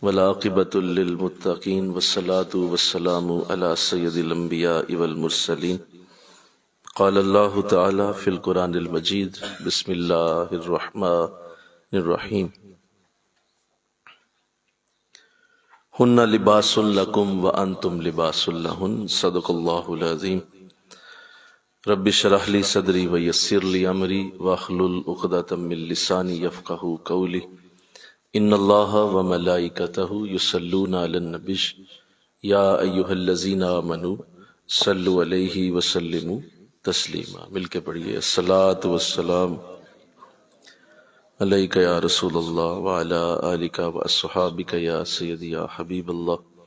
والعاقبۃ للمتقین والصلاة والسلام علی سید الانبیاء والمرسلین قال اللہ تعالی فی القرآن المجید بسم اللہ الرحمن الرحیم ہن لباس لکم وانتم لباس لہن صدق اللہ العظیم رب اشرح لی صدری ویسر لی امری واحلل عقدۃ من لسانی یفقہوا قولی ان اللہ وملائکتہ یصلون علی النبی یا ایہا الذین آمنوا صلوا علیہ وسلموا تسلیما۔ مل کے پڑھیے، الصلاۃ والسلام علیک یا رسول اللہ وعلی آلک واصحابک یا سیدی یا حبیب اللہ،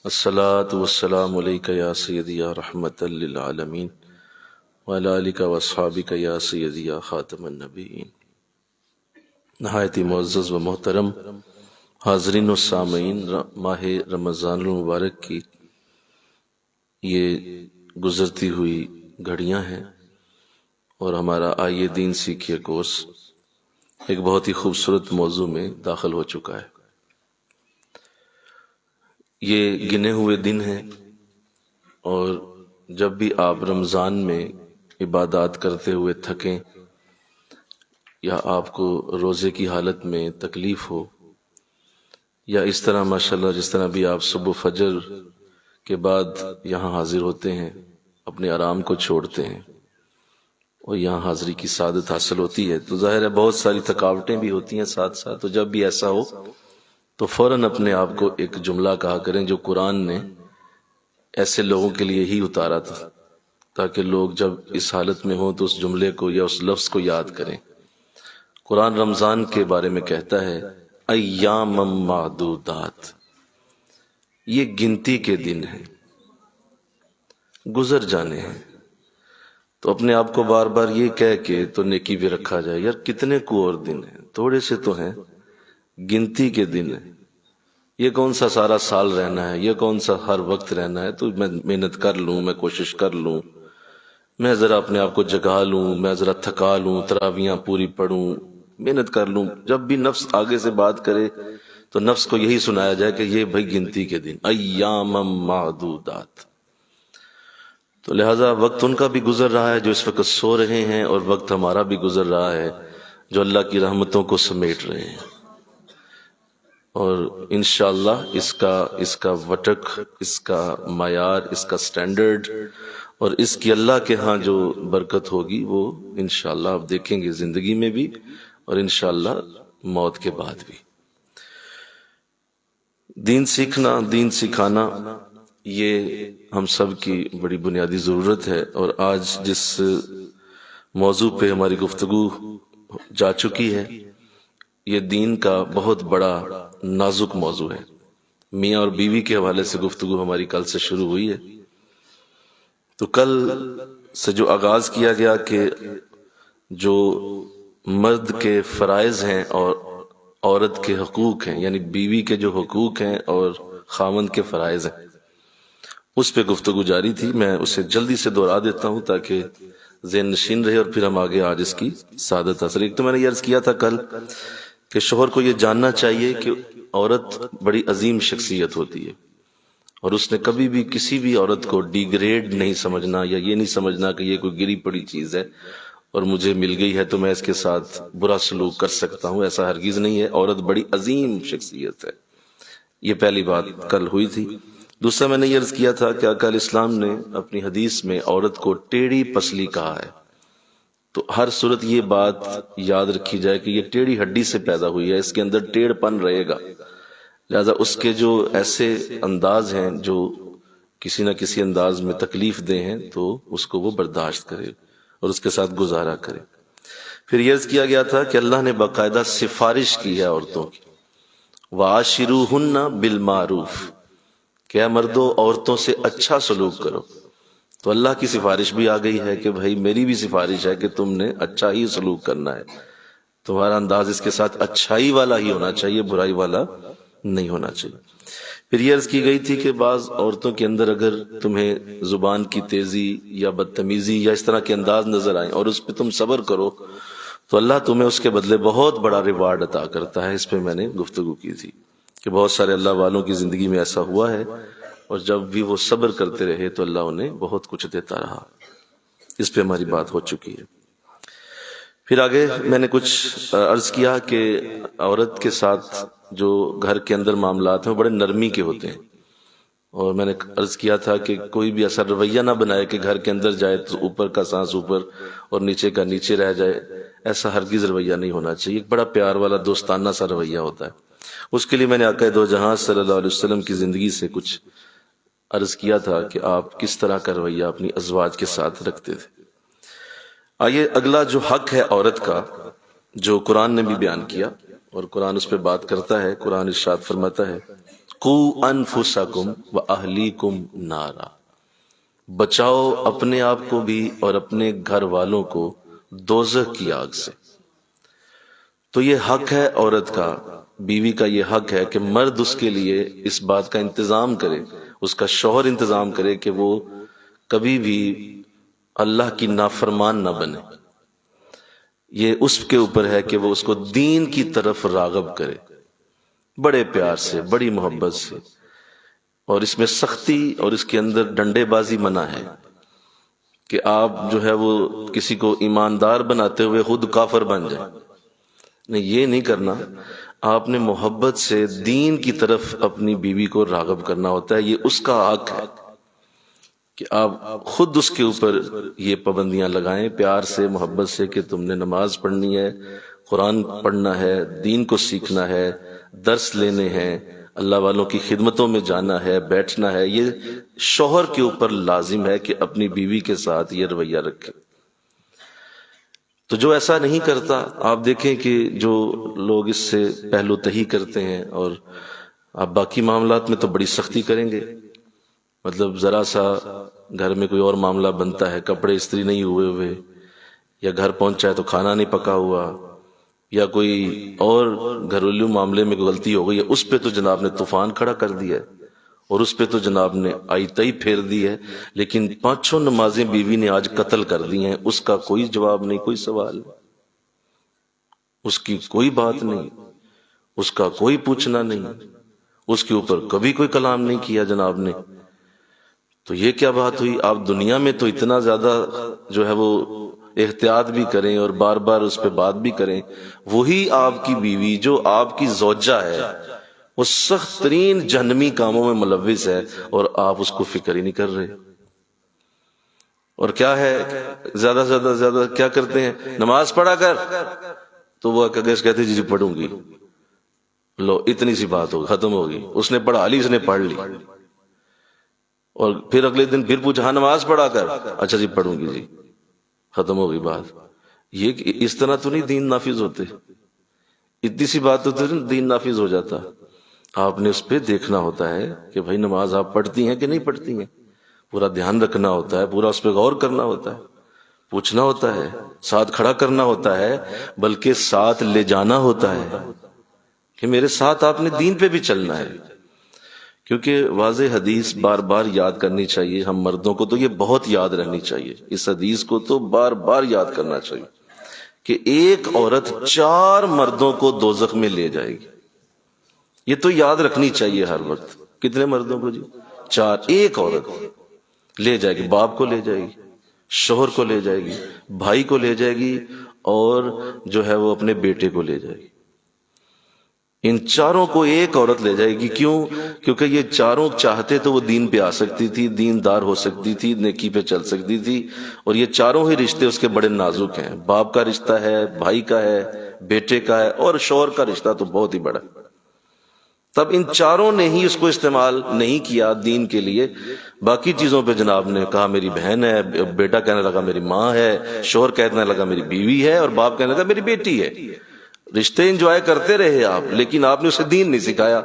الصلاۃ والسلام علیک یا سیدی یا رحمۃ للعالمین وعلی آلک واصحابک یا سیدی یا خاتم النبیین۔ نہایت معزز و محترم حاضرین و سامعین، ماہ رمضان المبارک کی یہ گزرتی ہوئی گھڑیاں ہیں اور ہمارا آئیے دین سیکھیے کورس ایک بہت ہی خوبصورت موضوع میں داخل ہو چکا ہے۔ یہ گنے ہوئے دن ہیں اور جب بھی آپ رمضان میں عبادات کرتے ہوئے تھکیں یا آپ کو روزے کی حالت میں تکلیف ہو، یا اس طرح ماشاءاللہ جس طرح بھی آپ صبح فجر کے بعد یہاں حاضر ہوتے ہیں، اپنے آرام کو چھوڑتے ہیں اور یہاں حاضری کی سعادت حاصل ہوتی ہے، تو ظاہر ہے بہت ساری تھکاوٹیں بھی ہوتی ہیں ساتھ ساتھ۔ تو جب بھی ایسا ہو تو فوراً اپنے آپ کو ایک جملہ کہا کریں جو قرآن نے ایسے لوگوں کے لیے ہی اتارا تھا، تاکہ لوگ جب اس حالت میں ہوں تو اس جملے کو یا اس لفظ کو یاد کریں۔ قرآن رمضان کے بارے میں کہتا ہے ایام معدودات، یہ گنتی کے دن ہیں، گزر جانے ہیں۔ تو اپنے آپ کو بار بار یہ کہہ کے تو نیکی بھی رکھا جائے، یار کتنے کو اور دن ہیں، تھوڑے سے تو ہیں، گنتی کے دن ہیں، یہ کون سا سارا سال رہنا ہے، یہ کون سا ہر وقت رہنا ہے۔ تو میں محنت کر لوں، میں کوشش کر لوں، میں ذرا اپنے آپ کو جگا لوں، میں ذرا تھکا لوں، تراویحاں پوری پڑھوں، محنت کر لوں۔ جب بھی نفس آگے سے بات کرے تو نفس کو یہی سنایا جائے کہ یہ بھائی گنتی کے دن، ایام معدودات۔ تو لہٰذا وقت ان کا بھی گزر رہا ہے جو اس وقت سو رہے ہیں، اور وقت ہمارا بھی گزر رہا ہے جو اللہ کی رحمتوں کو سمیٹ رہے ہیں۔ اور انشاءاللہ اس کا وٹک، اس کا معیار، اس کا سٹینڈرڈ اور اس کی اللہ کے ہاں جو برکت ہوگی وہ انشاءاللہ آپ دیکھیں گے زندگی میں بھی اور انشاءاللہ موت کے بعد بھی۔ دین سیکھنا، دین سکھانا، یہ ہم سب کی بڑی بنیادی ضرورت ہے۔ اور آج جس موضوع پہ ہماری گفتگو جا چکی ہے، یہ دین کا بہت بڑا نازک موضوع ہے۔ میاں اور بیوی کے حوالے سے گفتگو ہماری کل سے شروع ہوئی ہے۔ تو کل سے جو آغاز کیا گیا کہ جو مرد کے فرائض ہیں اور عورت کے حقوق ہیں، یعنی بیوی کے جو حقوق ہیں اور خاوند کے فرائض ہیں، اس پہ گفتگو جاری تھی۔ میں اسے جلدی سے دہرا دیتا ہوں تاکہ ذہن نشین رہے اور پھر ہم آگے آج اس کی سعادت حاصل۔ ایک تو میں نے یہ عرض کیا تھا کل کہ شوہر کو یہ جاننا چاہیے کہ عورت بڑی عظیم شخصیت ہوتی ہے، اور اس نے کبھی بھی کسی بھی عورت کو ڈیگریڈ نہیں سمجھنا، یا یہ نہیں سمجھنا کہ یہ کوئی گری پڑی چیز ہے اور مجھے مل گئی ہے تو میں اس کے ساتھ برا سلوک کر سکتا ہوں، ایسا ہرگز نہیں ہے۔ عورت بڑی عظیم شخصیت ہے، یہ پہلی بات کل ہوئی تھی۔ دوسرا میں نے یہ عرض کیا تھا کہ آقا علیہ السلام نے اپنی حدیث میں عورت کو ٹیڑھی پسلی کہا ہے، تو ہر صورت یہ بات یاد رکھی جائے کہ یہ ٹیڑھی ہڈی سے پیدا ہوئی ہے، اس کے اندر ٹیڑھ پن رہے گا، لہذا اس کے جو ایسے انداز ہیں جو کسی نہ کسی انداز میں تکلیف دہ ہیں تو اس کو وہ برداشت کرے اور اس کے ساتھ گزارا کرے۔ پھر یہ عرض کیا گیا تھا کہ اللہ نے باقاعدہ سفارش کی ہے عورتوں کی، وَعَاشِرُوهُنَّ بِالْمَعْرُوفِ، کہ اے مردو عورتوں سے اچھا سلوک کرو۔ تو اللہ کی سفارش بھی آ گئی ہے کہ بھائی میری بھی سفارش ہے کہ تم نے اچھا ہی سلوک کرنا ہے، تمہارا انداز اس کے ساتھ اچھائی والا ہی ہونا چاہیے، برائی والا نہیں ہونا چاہیے۔ پھر یہ عرض کی گئی تھی کہ بعض عورتوں کے اندر اگر تمہیں زبان کی تیزی یا بدتمیزی یا اس طرح کے انداز نظر آئیں اور اس پہ تم صبر کرو تو اللہ تمہیں اس کے بدلے بہت بڑا ریوارڈ عطا کرتا ہے۔ اس پہ میں نے گفتگو کی تھی کہ بہت سارے اللہ والوں کی زندگی میں ایسا ہوا ہے، اور جب بھی وہ صبر کرتے رہے تو اللہ انہیں بہت کچھ دیتا رہا۔ اس پہ ہماری بات ہو چکی ہے۔ پھر آگے میں نے کچھ عرض کیا کہ عورت کے ساتھ جو گھر کے اندر معاملات ہیں وہ بڑے نرمی کے ہوتے ہیں، اور میں نے عرض کیا تھا کہ کوئی بھی ایسا رویہ نہ بنائے کہ گھر کے اندر جائے تو اوپر کا سانس اوپر اور نیچے کا نیچے رہ جائے، ایسا ہرگز رویہ نہیں ہونا چاہیے۔ ایک بڑا پیار والا دوستانہ سا رویہ ہوتا ہے۔ اس کے لیے میں نے آقا دو جہاں صلی اللہ علیہ وسلم کی زندگی سے کچھ عرض کیا تھا کہ آپ کس طرح کا رویہ اپنی ازواج کے ساتھ رکھتے تھے۔ آئیے اگلا جو حق ہے عورت کا، جو قرآن نے بھی بیان کیا اور قرآن اس پہ بات کرتا ہے۔ قرآن ارشاد فرماتا ہے قُوا أَنفُسَكُمْ وَأَهْلِيكُمْ نَارًا، بچاؤ اپنے آپ کو بھی اور اپنے گھر والوں کو دوزخ کی آگ سے۔ تو یہ حق ہے عورت کا، بیوی کا یہ حق ہے کہ مرد اس کے لیے اس بات کا انتظام کرے، اس کا شوہر انتظام کرے کہ وہ کبھی بھی اللہ کی نافرمان نہ بنے۔ یہ اس کے اوپر ہے کہ وہ اس کو دین کی طرف راغب کرے، بڑے پیار سے، بڑی محبت سے، اور اس میں سختی اور اس کے اندر ڈنڈے بازی منع ہے کہ آپ جو ہے وہ کسی کو ایماندار بناتے ہوئے خود کافر بن جائیں۔ نہیں، یہ نہیں کرنا۔ آپ نے محبت سے دین کی طرف اپنی بیوی کو راغب کرنا ہوتا ہے، یہ اس کا حق ہے کہ آپ خود اس کے اوپر یہ پابندیاں لگائیں پیار سے، محبت سے، کہ تم نے نماز پڑھنی ہے، قرآن پڑھنا ہے، دین کو سیکھنا ہے، درس لینے ہیں، اللہ والوں کی خدمتوں میں جانا ہے، بیٹھنا ہے۔ یہ شوہر کے اوپر لازم ہے کہ اپنی بیوی کے ساتھ یہ رویہ رکھے۔ تو جو ایسا نہیں کرتا، آپ دیکھیں کہ جو لوگ اس سے پہلو تہی کرتے ہیں، اور آپ باقی معاملات میں تو بڑی سختی کریں گے، مطلب ذرا سا گھر میں کوئی اور معاملہ بنتا ہے، کپڑے استری نہیں ہوئے، یا گھر پہنچا ہے تو کھانا نہیں پکا ہوا، یا کوئی اور گھریلو معاملے میں کوئی غلطی ہو گئی ہے، اس پہ تو جناب نے طوفان کھڑا کر دیا ہے، اور اس پہ تو جناب نے آئی تئی پھیر دی ہے۔ لیکن 5 نمازیں بیوی نے آج قتل کر دی ہیں، اس کا کوئی جواب نہیں، کوئی سوال نہیں، اس کی کوئی بات نہیں، اس کا کوئی پوچھنا نہیں، اس کے اوپر کبھی کوئی کلام نہیں کیا جناب نے۔ تو یہ کیا بات ہوئی؟ آپ دنیا میں تو اتنا زیادہ جو ہے وہ احتیاط بھی کریں اور بار بار اس پہ بات بھی کریں، وہی آپ کی بیوی جو آپ کی زوجہ ہے وہ سخت ترین جہنمی کاموں میں ملوث ہے، اور آپ اس کو فکر ہی نہیں کر رہے۔ اور کیا ہے، زیادہ سے زیادہ کیا کرتے ہیں، نماز پڑھا کر، تو وہ کہتے جی پڑھوں گی، لو اتنی سی بات ہوگی، ختم ہوگی، اس نے پڑھا لی، اس نے پڑھ لی۔ اور پھر اگلے دن پھر پوچھا ہاں نماز پڑھا کر، اچھا جی پڑھوں گی جی، ختم ہو گئی بات۔ یہ اس طرح تو نہیں دین نافذ ہوتے، اتنی سی بات ہوتی ہے دین نافذ ہو جاتا۔ آپ نے اس پہ دیکھنا ہوتا ہے کہ بھائی نماز آپ پڑھتی ہیں کہ نہیں پڑھتی ہیں، پورا دھیان رکھنا ہوتا ہے، پورا اس پہ غور کرنا ہوتا ہے، پوچھنا ہوتا ہے، ساتھ کھڑا کرنا ہوتا ہے، بلکہ ساتھ لے جانا ہوتا ہے کہ میرے ساتھ آپ نے دین پہ بھی چلنا ہے۔ کیونکہ واضح حدیث بار بار یاد کرنی چاہیے ہم مردوں کو، تو یہ بہت یاد رہنی چاہیے، اس حدیث کو تو بار بار یاد کرنا چاہیے کہ ایک عورت 4 مردوں کو دوزخ میں لے جائے گی۔ یہ تو یاد رکھنی چاہیے ہر وقت۔ کتنے مردوں کو جی؟ 4۔ ایک عورت لے جائے گی، باپ کو لے جائے گی، شوہر کو لے جائے گی، بھائی کو لے جائے گی، اور جو ہے وہ اپنے بیٹے کو لے جائے گی۔ ان 4 کو ایک عورت لے جائے گی۔ کیوں؟ کیونکہ یہ 4 چاہتے تو وہ دین پہ آ سکتی تھی، دیندار ہو سکتی تھی، نیکی پہ چل سکتی تھی، اور یہ 4 ہی رشتے اس کے بڑے نازک ہیں۔ باپ کا رشتہ ہے، بھائی کا ہے، بیٹے کا ہے، اور شوہر کا رشتہ تو بہت ہی بڑا ہے۔ تب ان 4 نے ہی اس کو استعمال نہیں کیا دین کے لیے، باقی چیزوں پہ جناب نے کہا میری بہن ہے، بیٹا کہنے لگا میری ماں ہے، شوہر کہنے لگا میری بیوی ہے، اور باپ کہنے لگا میری بیٹی ہے۔ رشتے انجوائے کرتے رہے آپ، لیکن آپ نے اسے دین نہیں سکھایا۔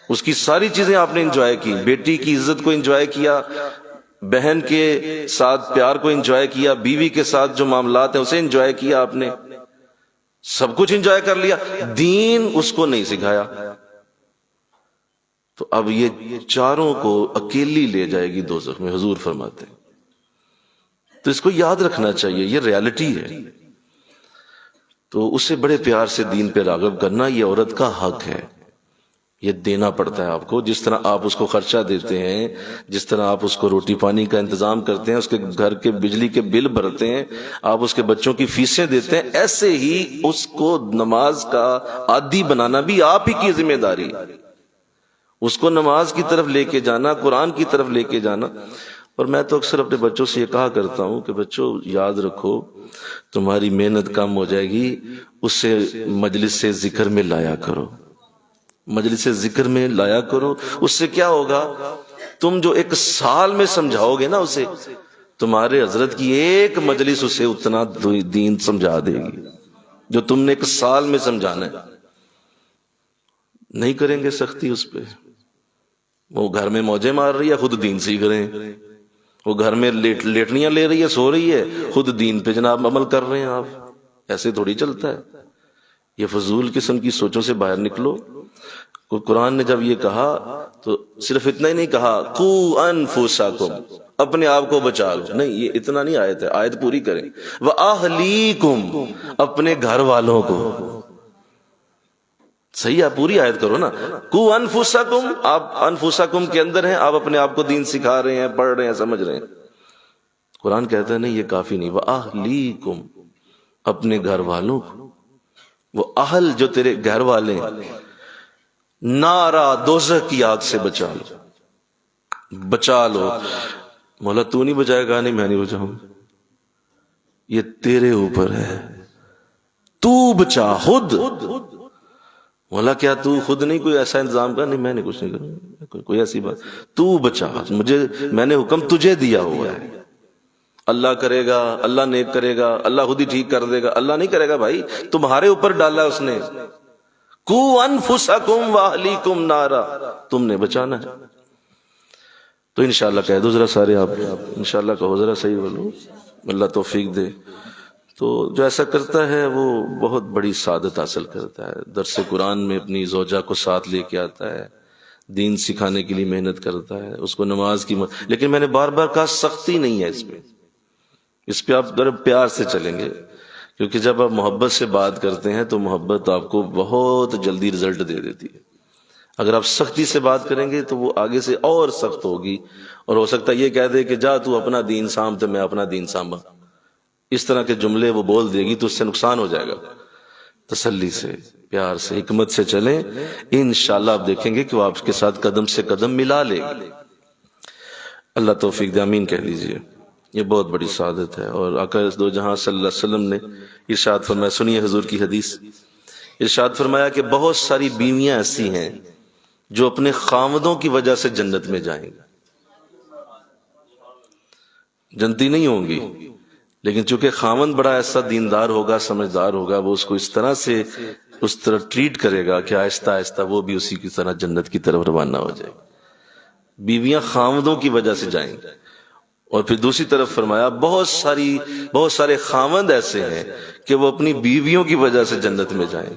اس کی ساری چیزیں آپ نے انجوائے کی، بیٹی کی عزت کو انجوائے کیا، بہن کے ساتھ پیار کو انجوائے کیا، بیوی کے ساتھ جو معاملات ہیں اسے انجوائے کیا، آپ نے سب کچھ انجوائے کر لیا، دین اس کو نہیں سکھایا۔ تو اب یہ 4 کو اکیلی لے جائے گی دوزخ میں، حضور فرماتے ہیں۔ تو اس کو یاد رکھنا چاہیے، یہ ریالٹی ہے۔ تو اسے بڑے پیار سے دین پہ راغب کرنا یہ عورت کا حق ہے۔ یہ دینا پڑتا ہے آپ کو. جس طرح آپ اس کو خرچہ دیتے ہیں، جس طرح آپ اس کو روٹی پانی کا انتظام کرتے ہیں، اس کے گھر کے بجلی کے بل بھرتے ہیں، آپ اس کے بچوں کی فیسیں دیتے ہیں، ایسے ہی اس کو نماز کا عادی بنانا بھی آپ ہی کی ذمہ داری. اس کو نماز کی طرف لے کے جانا، قرآن کی طرف لے کے جانا. اور میں تو اکثر اپنے بچوں سے یہ کہا کرتا ہوں کہ بچوں یاد رکھو تمہاری محنت کم ہو جائے گی، اسے مجلس سے ذکر میں لایا کرو، مجلس ذکر میں لایا کرو. اس سے کیا ہوگا، تم جو ایک سال میں سمجھاؤ گے نا اسے، تمہارے حضرت کی ایک مجلس اسے اتنا دین سمجھا دے گی جو تم نے ایک سال میں سمجھانا ہے. نہیں کریں گے سختی اس پہ. وہ گھر میں موجے مار رہی ہے، خود دین سیکھ رہے ہیں. وہ گھر میں لیٹنیاں لے رہی ہے، سو رہی ہے، خود دین پہ جناب عمل کر رہے ہیں. آپ ایسے تھوڑی چلتا ہے. یہ فضول قسم کی سوچوں سے باہر نکلو. قرآن نے جب یہ کہا تو صرف اتنا ہی نہیں کہا قو انفسکم، اپنے آپ کو بچا لو، نہیں، یہ اتنا نہیں آیت ہے، آیت پوری کریں. وَأَهْلِيكُمْ، اپنے گھر والوں کو. صحیح ہے، پوری آیت کرو نا. قو انفسکم، آپ انفسکم کے اندر ہیں، آپ اپنے آپ کو دین سکھا رہے ہیں، پڑھ رہے ہیں، سمجھ رہے ہیں. قرآن کہتا ہے نہیں، یہ کافی نہیں. وَأَهْلِيكُمْ، اپنے گھر والوں کو. وہ اہل جو تیرے گھر والے ہیں، نارا دوزخ کی آگ سے بچا لو، بچا لو. مولا تو نہیں بچائے گا، نہیں میں نہیں بچاؤں. یہ تیرے اوپر ہے، تو بچا خود. مولا کیا تو خود نہیں کوئی ایسا انتظام کر؟ نہیں میں نہیں، کچھ نہیں کروں، کوئی ایسی بات. تو بچا، مجھے میں نے حکم تجھے دیا ہوا ہے. اللہ کرے گا، اللہ نیک کرے گا، اللہ خود ہی ٹھیک کر دے گا. اللہ نہیں کرے گا بھائی، تمہارے اوپر ڈالا اس نے. قو انفسکم واہلیکم نارا، تم نے بچانا ہے. تو انشاءاللہ کہہ دو ذرا سارے، آپ انشاءاللہ کہو ذرا، صحیح بولو، اللہ توفیق دے. تو جو ایسا کرتا ہے وہ بہت بڑی سعادت حاصل کرتا ہے. درس قرآن میں اپنی زوجہ کو ساتھ لے کے آتا ہے، دین سکھانے کے لیے محنت کرتا ہے، اس کو نماز کی لیکن میں نے بار بار کہا سختی نہیں ہے اس پہ آپ ذرا پیار سے چلیں گے. کیونکہ جب آپ محبت سے بات کرتے ہیں تو محبت آپ کو بہت جلدی رزلٹ دے دیتی ہے. اگر آپ سختی سے بات کریں گے تو وہ آگے سے اور سخت ہوگی، اور ہو سکتا ہے یہ کہہ دے کہ جا تو اپنا دین سانبھ تو میں اپنا دین سانبھا. اس طرح کے جملے وہ بول دے گی تو اس سے نقصان ہو جائے گا. تسلی سے، پیار سے، حکمت سے چلیں، انشاءاللہ آپ دیکھیں گے کہ وہ آپ کے ساتھ قدم سے قدم ملا لے گی. اللہ توفیق دے، آمین کہہ دیجئے. یہ بہت بڑی سعادت ہے. اور آقا دو جہاں صلی اللہ علیہ وسلم نے ارشاد فرمایا، سنیے حضور کی حدیث. ارشاد فرمایا کہ بہت ساری بیویاں ایسی ہیں جو اپنے خامدوں کی وجہ سے جنت میں جائیں گی. جنتی نہیں ہوں گی، لیکن چونکہ خامند بڑا ایسا دیندار ہوگا، سمجھدار ہوگا، وہ اس کو اس طرح ٹریٹ کرے گا کہ آہستہ آہستہ وہ بھی اسی کی طرح جنت کی طرف روانہ ہو جائے. بیویاں خامدوں کی وجہ سے جائیں گی. اور پھر دوسری طرف فرمایا بہت سارے خامند ایسے ہیں کہ وہ اپنی بیویوں کی وجہ سے جنت میں جائیں.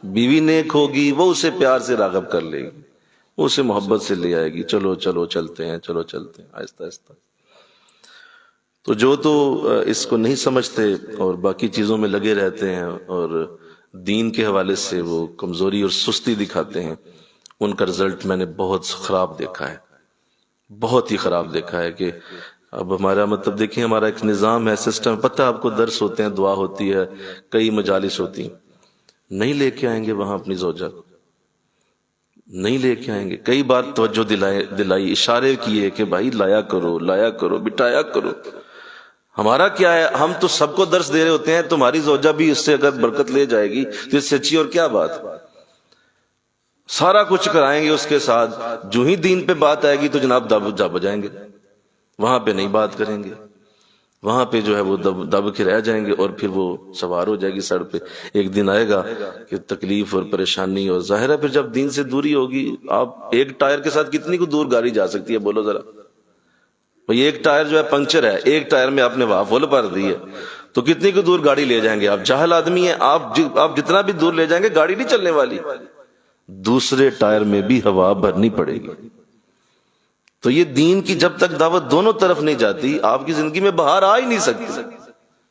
بیوی نیک ہوگی، وہ اسے پیار سے راغب کر لے گی، وہ اسے محبت سے لے آئے گی، چلو چلو چلتے ہیں، چلو چلتے ہیں، آہستہ آہستہ. تو جو تو اس کو نہیں سمجھتے اور باقی چیزوں میں لگے رہتے ہیں اور دین کے حوالے سے وہ کمزوری اور سستی دکھاتے ہیں، ان کا رزلٹ میں نے بہت خراب دیکھا ہے، بہت ہی خراب دیکھا ہے. کہ اب ہمارا مطلب دیکھیں، ہمارا ایک نظام ہے، سسٹم، پتہ آپ کو، درس ہوتے ہیں، دعا ہوتی ہے، کئی مجالس ہوتی ہیں، نہیں لے کے آئیں گے وہاں اپنی زوجہ کو، نہیں لے کے آئیں گے. کئی بار توجہ دلائی، اشارے کیے کہ بھائی لایا کرو، بٹایا کرو. ہمارا کیا ہے، ہم تو سب کو درس دے رہے ہوتے ہیں، تمہاری زوجہ بھی اس سے اگر برکت لے جائے گی تو اس سے اچھی اور کیا بات. سارا کچھ کرائیں گے اس کے ساتھ، جو ہی دین پہ بات آئے گی تو جناب دب جائیں گے، وہاں پہ نہیں بات کریں گے، وہاں پہ جو ہے وہ دب کے رہ جائیں گے، اور پھر وہ سوار ہو جائے گی سڑ پہ. ایک دن آئے گا کہ تکلیف اور پریشانی، اور ظاہر ہے پھر جب دین سے دوری ہوگی، آپ ایک ٹائر کے ساتھ کتنی کو دور گاڑی جا سکتی ہے، بولو ذرا. بھئی ایک ٹائر جو ہے پنکچر ہے، ایک ٹائر میں آپ نے وہاں فل بھر دی ہے تو کتنی کو دور گاڑی لے جائیں گے آپ. جاہل آدمی ہیں آپ جتنا بھی دور لے جائیں گے گاڑی نہیں چلنے والی، دوسرے ٹائر میں بھی ہوا بھرنی پڑے گی. تو یہ دین کی جب تک دعوت دونوں طرف نہیں جاتی، آپ کی زندگی میں باہر آ ہی نہیں سکتی،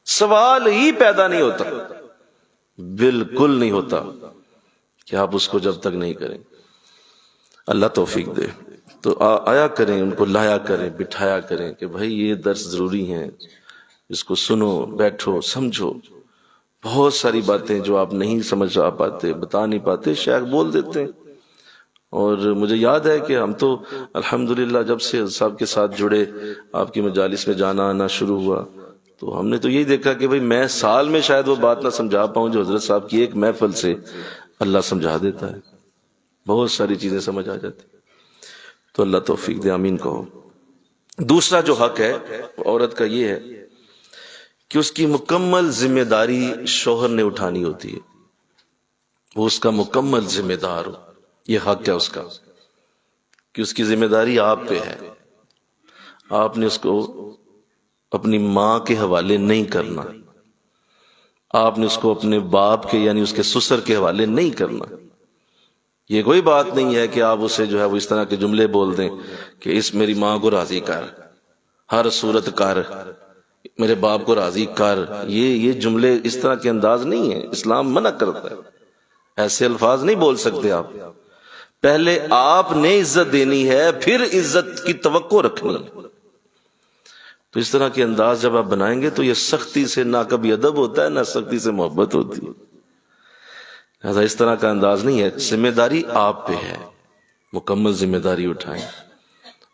سوال ہی پیدا نہیں ہوتا، بالکل نہیں ہوتا کہ آپ اس کو جب تک نہیں کریں. اللہ توفیق دے۔ تو آیا کریں، ان کو لایا کریں، بٹھایا کریں کہ بھائی یہ درس ضروری ہیں، اس کو سنو، بیٹھو، سمجھو۔ بہت ساری باتیں جو آپ نہیں سمجھ پاتے، بتا نہیں پاتے، شیخ بول دیتے ہیں۔ اور مجھے یاد ہے کہ ہم تو الحمدللہ جب سے صاحب کے ساتھ جڑے، آپ کی مجالس میں جانا آنا شروع ہوا، تو ہم نے تو یہی دیکھا کہ بھئی میں سال میں شاید وہ بات نہ سمجھا پاؤں جو حضرت صاحب کی ایک محفل سے اللہ سمجھا دیتا ہے، بہت ساری چیزیں سمجھ آ جاتی۔ تو اللہ توفیق دے، آمین کہو۔ دوسرا جو حق ہے عورت کا یہ ہے کہ اس کی مکمل ذمہ داری شوہر نے اٹھانی ہوتی ہے، وہ اس کا مکمل ذمہ دار ہو۔ یہ حق ہے اس کا کہ اس کی ذمہ داری آپ پہ ہے، آپ نے اس کو اپنی ماں کے حوالے نہیں کرنا، آپ نے اس کو اپنے باپ کے یعنی اس کے سسر کے حوالے نہیں کرنا۔ یہ کوئی بات نہیں ہے کہ آپ اسے جو ہے وہ اس طرح کے جملے بول دیں کہ اس میری ماں کو راضی کر، ہر صورت کر، میرے باپ کو راضی کر۔ یہ جملے اس طرح کے انداز نہیں ہیں، اسلام منع کرتا ہے، ایسے الفاظ نہیں بول سکتے آپ۔ پہلے آپ نے عزت دینی ہے، پھر عزت کی توقع رکھنی ہے۔ تو اس طرح کے انداز جب آپ بنائیں گے تو یہ سختی سے نہ کبھی ادب ہوتا ہے، نہ سختی سے محبت ہوتی ہے۔ لہذا اس طرح کا انداز نہیں ہے، ذمہ داری آپ پہ ہے، مکمل ذمہ داری اٹھائیں۔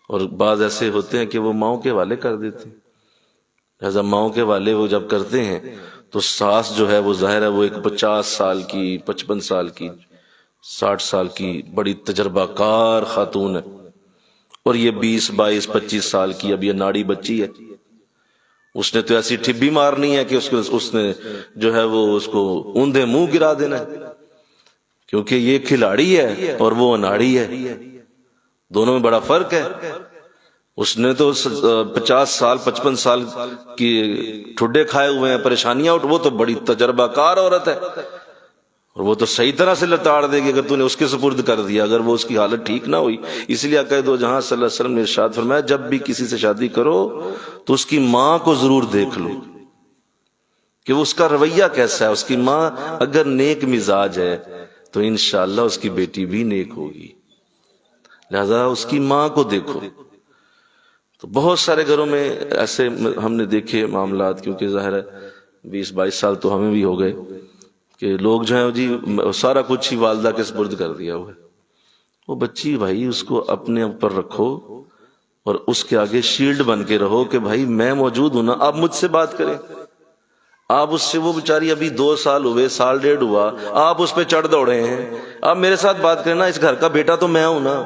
اور بعض ایسے ہوتے ہیں کہ وہ ماؤں کے حوالے کر دیتے ہیں، لہذا ماؤں کے حوالے وہ جب کرتے ہیں تو ساس جو ہے وہ ظاہر ہے وہ ایک 50 سال کی، 55 سال کی، 60 سال کی بڑی تجربہ کار خاتون ہے، اور یہ 20 22 25 سال کی اب یہ ناڑی بچی ہے۔ اس نے تو ایسی ٹھبی مارنی ہے کہ اس نے جو ہے وہ اس کو اوندھے منہ گرا دینا ہے، کیونکہ یہ کھلاڑی ہے اور وہ اناڑی ہے، دونوں میں بڑا فرق ہے۔ اس نے تو 50 سال 55 سال کی ٹھڈے کھائے ہوئے ہیں، پریشانیاں وہ تو بڑی تجربہ کار عورت ہے، اور وہ تو صحیح طرح سے لتاڑ دے گی اگر تو نے اس کے سپرد کر دیا، اگر وہ اس کی حالت ٹھیک نہ ہوئی۔ اس لیے آقا دو جہاں صلی اللہ علیہ وسلم نے ارشاد فرمایا جب بھی کسی سے شادی کرو تو اس کی ماں کو ضرور دیکھ لو کہ وہ اس کا رویہ کیسا ہے۔ اس کی ماں اگر نیک مزاج ہے تو انشاءاللہ اس کی بیٹی بھی نیک ہوگی، لہذا اس کی ماں کو دیکھو۔ تو بہت سارے گھروں میں ایسے ہم نے دیکھے معاملات، کیونکہ ظاہر ہے 20 22 سال تو ہمیں بھی ہو گئے کہ لوگ جو ہیں جی سارا کچھ ہی والدہ کے سپرد کر دیا ہوا ہے۔ وہ بچی بھائی اس کو اپنے اوپر رکھو اور اس کے آگے شیلڈ بن کے رہو کہ بھائی میں موجود ہوں نا، آپ مجھ سے بات کریں۔ آپ اس سے، وہ بیچاری ابھی 2 سال ہوئے، 1.5 سال ہوا، آپ اس پہ چڑھ دوڑے ہیں، آپ میرے ساتھ بات کریں نا، اس گھر کا بیٹا تو میں ہوں نا،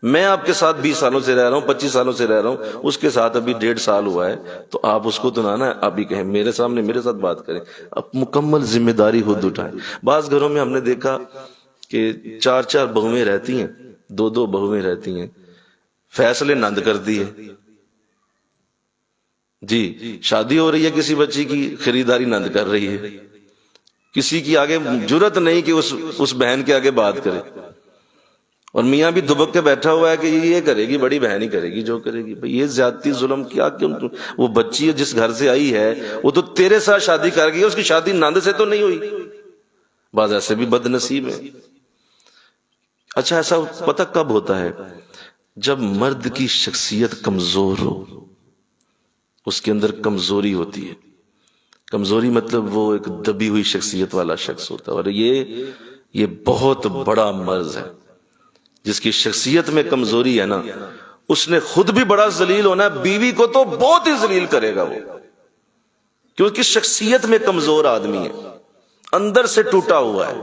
میں آپ کے ساتھ 20 سالوں سے رہ رہا ہوں، 25 سالوں سے رہ رہا ہوں، اس کے ساتھ ابھی 1.5 سال ہوا ہے، تو آپ اس کو تو نہ ابھی کہیں میرے سامنے میرے ساتھ بات کریں۔ اب مکمل ذمہ داری خود اٹھائیں۔ بعض گھروں میں ہم نے دیکھا کہ 4 بہویں رہتی ہیں، 2 بہویں رہتی ہیں، فیصلے نند کرتی ہے۔ جی شادی ہو رہی ہے کسی بچی کی، خریداری نند کر رہی ہے، کسی کی آگے جرت نہیں کہ اس بہن کے آگے بات کرے، اور میاں بھی دبک کے بیٹھا ہوا ہے کہ یہ کرے گی، بڑی بہن ہی کرے گی جو کرے گی۔ بھئی یہ زیادتی ظلم کیا، کیوں؟ وہ بچی ہے جس گھر سے آئی ہے وہ تو تیرے ساتھ شادی کر گئی، اس کی شادی نند سے تو نہیں ہوئی۔ بعض ایسے بھی بد نصیب ہیں۔ اچھا ایسا پتہ کب ہوتا ہے؟ جب مرد کی شخصیت کمزور ہو، اس کے اندر کمزوری ہوتی ہے۔ کمزوری مطلب وہ ایک دبی ہوئی شخصیت والا شخص ہوتا ہے، اور یہ بہت بڑا مرض ہے۔ جس کی شخصیت میں کمزوری ہے نا، اس نے خود بھی بڑا ذلیل ہونا ہے، بیوی کو تو بہت ہی ذلیل کرے گا وہ، کیونکہ شخصیت میں کمزور آدمی ہے، اندر سے ٹوٹا ہوا ہے،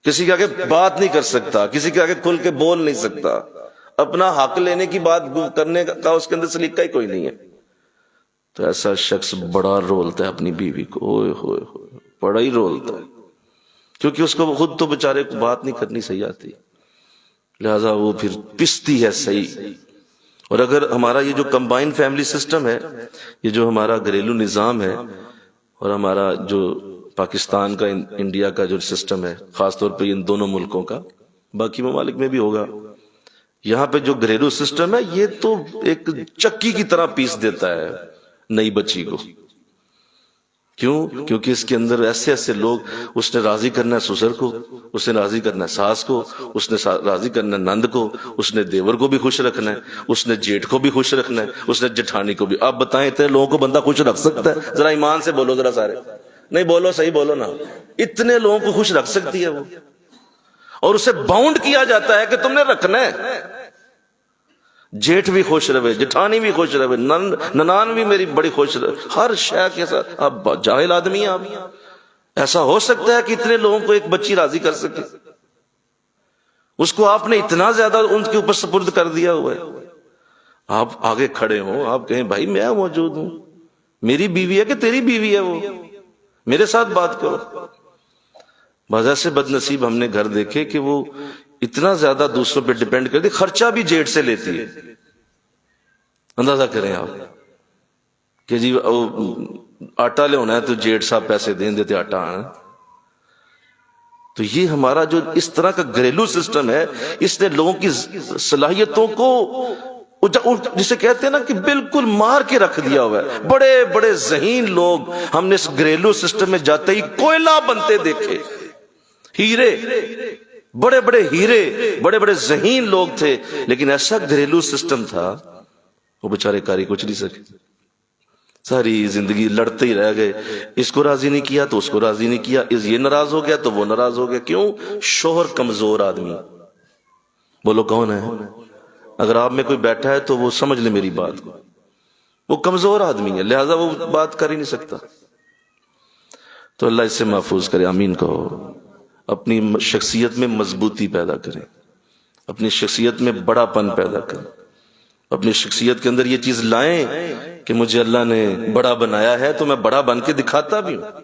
کسی کے آگے بات نہیں کر سکتا، کسی کے آگے کھل کے بول نہیں سکتا، اپنا حق لینے کی بات کرنے کا اس کے اندر سلیقہ ہی کوئی نہیں ہے۔ تو ایسا شخص بڑا رولتا ہے اپنی بیوی کو، اوئے ہوئے ہوئے بڑا ہی رولتا ہے، کیونکہ اس کو خود تو بیچارے کو بات نہیں کرنی صحیح آتی، لہذا وہ پھر پستی ہے صحیح۔ اور اگر ہمارا یہ جو کمبائن فیملی سسٹم ہے، یہ جو ہمارا گھریلو نظام ہے، اور ہمارا جو پاکستان کا انڈیا کا جو سسٹم ہے، خاص طور پہ ان دونوں ملکوں کا، باقی ممالک میں بھی ہوگا، یہاں پہ جو گھریلو سسٹم ہے یہ تو ایک چکی کی طرح پیس دیتا ہے نئی بچی کو۔ کیوں؟ کیونکہ اس کے اندر ایسے ایسے لوگ، اس نے راضی کرنا ہے سسر کو، اس نے راضی کرنا ہے ساس کو، اس نے راضی کرنا ہے نند کو، اس نے دیور کو بھی خوش رکھنا ہے، اس نے جیٹھ کو بھی خوش رکھنا ہے، اس نے جٹھانی کو بھی۔ آپ بتائیں اتنے لوگوں کو بندہ خوش رکھ سکتا ہے؟ ذرا ایمان سے بولو ذرا سارے، نہیں بولو صحیح بولو نا، اتنے لوگوں کو خوش رکھ سکتی ہے وہ، اور اسے باؤنڈ کیا جاتا ہے کہ تم نے رکھنا ہے۔ جیٹھ بھی خوش رہے، جٹھانی بھی خوش رہے، ننان بھی میری بڑی خوش رہے، ہر شے کے ساتھ۔ آپ جاہل آدمی ہیں آپ، ایسا ہو سکتا ہے کہ اتنے لوگوں کو ایک بچی راضی کر سکے؟ اس کو آپ نے اتنا زیادہ ان کے اوپر سپرد کر دیا ہوا ہے۔ آپ آگے کھڑے ہوں، آپ کہیں بھائی میں موجود ہوں، میری بیوی ہے کہ تیری بیوی ہے، وہ میرے ساتھ بات کرو۔ بعض ایسے بد نصیب ہم نے گھر دیکھے کہ وہ اتنا زیادہ دوسروں پہ ڈیپینڈ کرتی، خرچہ بھی جیٹ سے لیتی ہے۔ اندازہ کریں آپ کہ جی آٹا لے ہونا ہے تو جیٹ صاحب پیسے دیں دیتے آٹا آنا۔ تو یہ ہمارا جو اس طرح کا گھریلو سسٹم ہے، اس نے لوگوں کی صلاحیتوں کو جسے کہتے ہیں نا کہ بالکل مار کے رکھ دیا ہوا ہے۔ بڑے بڑے ذہین لوگ ہم نے اس گھریلو سسٹم میں جاتے ہی کوئلہ بنتے دیکھے، ہیرے، بڑے بڑے ہیرے، بڑے بڑے ذہین لوگ تھے، لیکن ایسا گھریلو سسٹم تھا وہ بیچارے کاری کچھ نہیں سکے، ساری زندگی لڑتے ہی رہ گئے۔ اس کو راضی نہیں کیا تو اس کو راضی نہیں کیا، یہ ناراض ہو گیا تو وہ ناراض ہو گیا۔ کیوں؟ شوہر کمزور آدمی۔ بولو کون ہے؟ اگر آپ میں کوئی بیٹھا ہے تو وہ سمجھ لے میری بات کو، وہ کمزور آدمی ہے، لہذا وہ بات کر ہی نہیں سکتا۔ تو اللہ اس سے محفوظ کرے، آمین کہو۔ اپنی شخصیت میں مضبوطی پیدا کریں، اپنی شخصیت میں بڑا پن پیدا کریں، اپنی شخصیت کے اندر یہ چیز لائیں کہ مجھے اللہ نے بڑا بنایا ہے تو میں بڑا بن کے دکھاتا بھی ہوں۔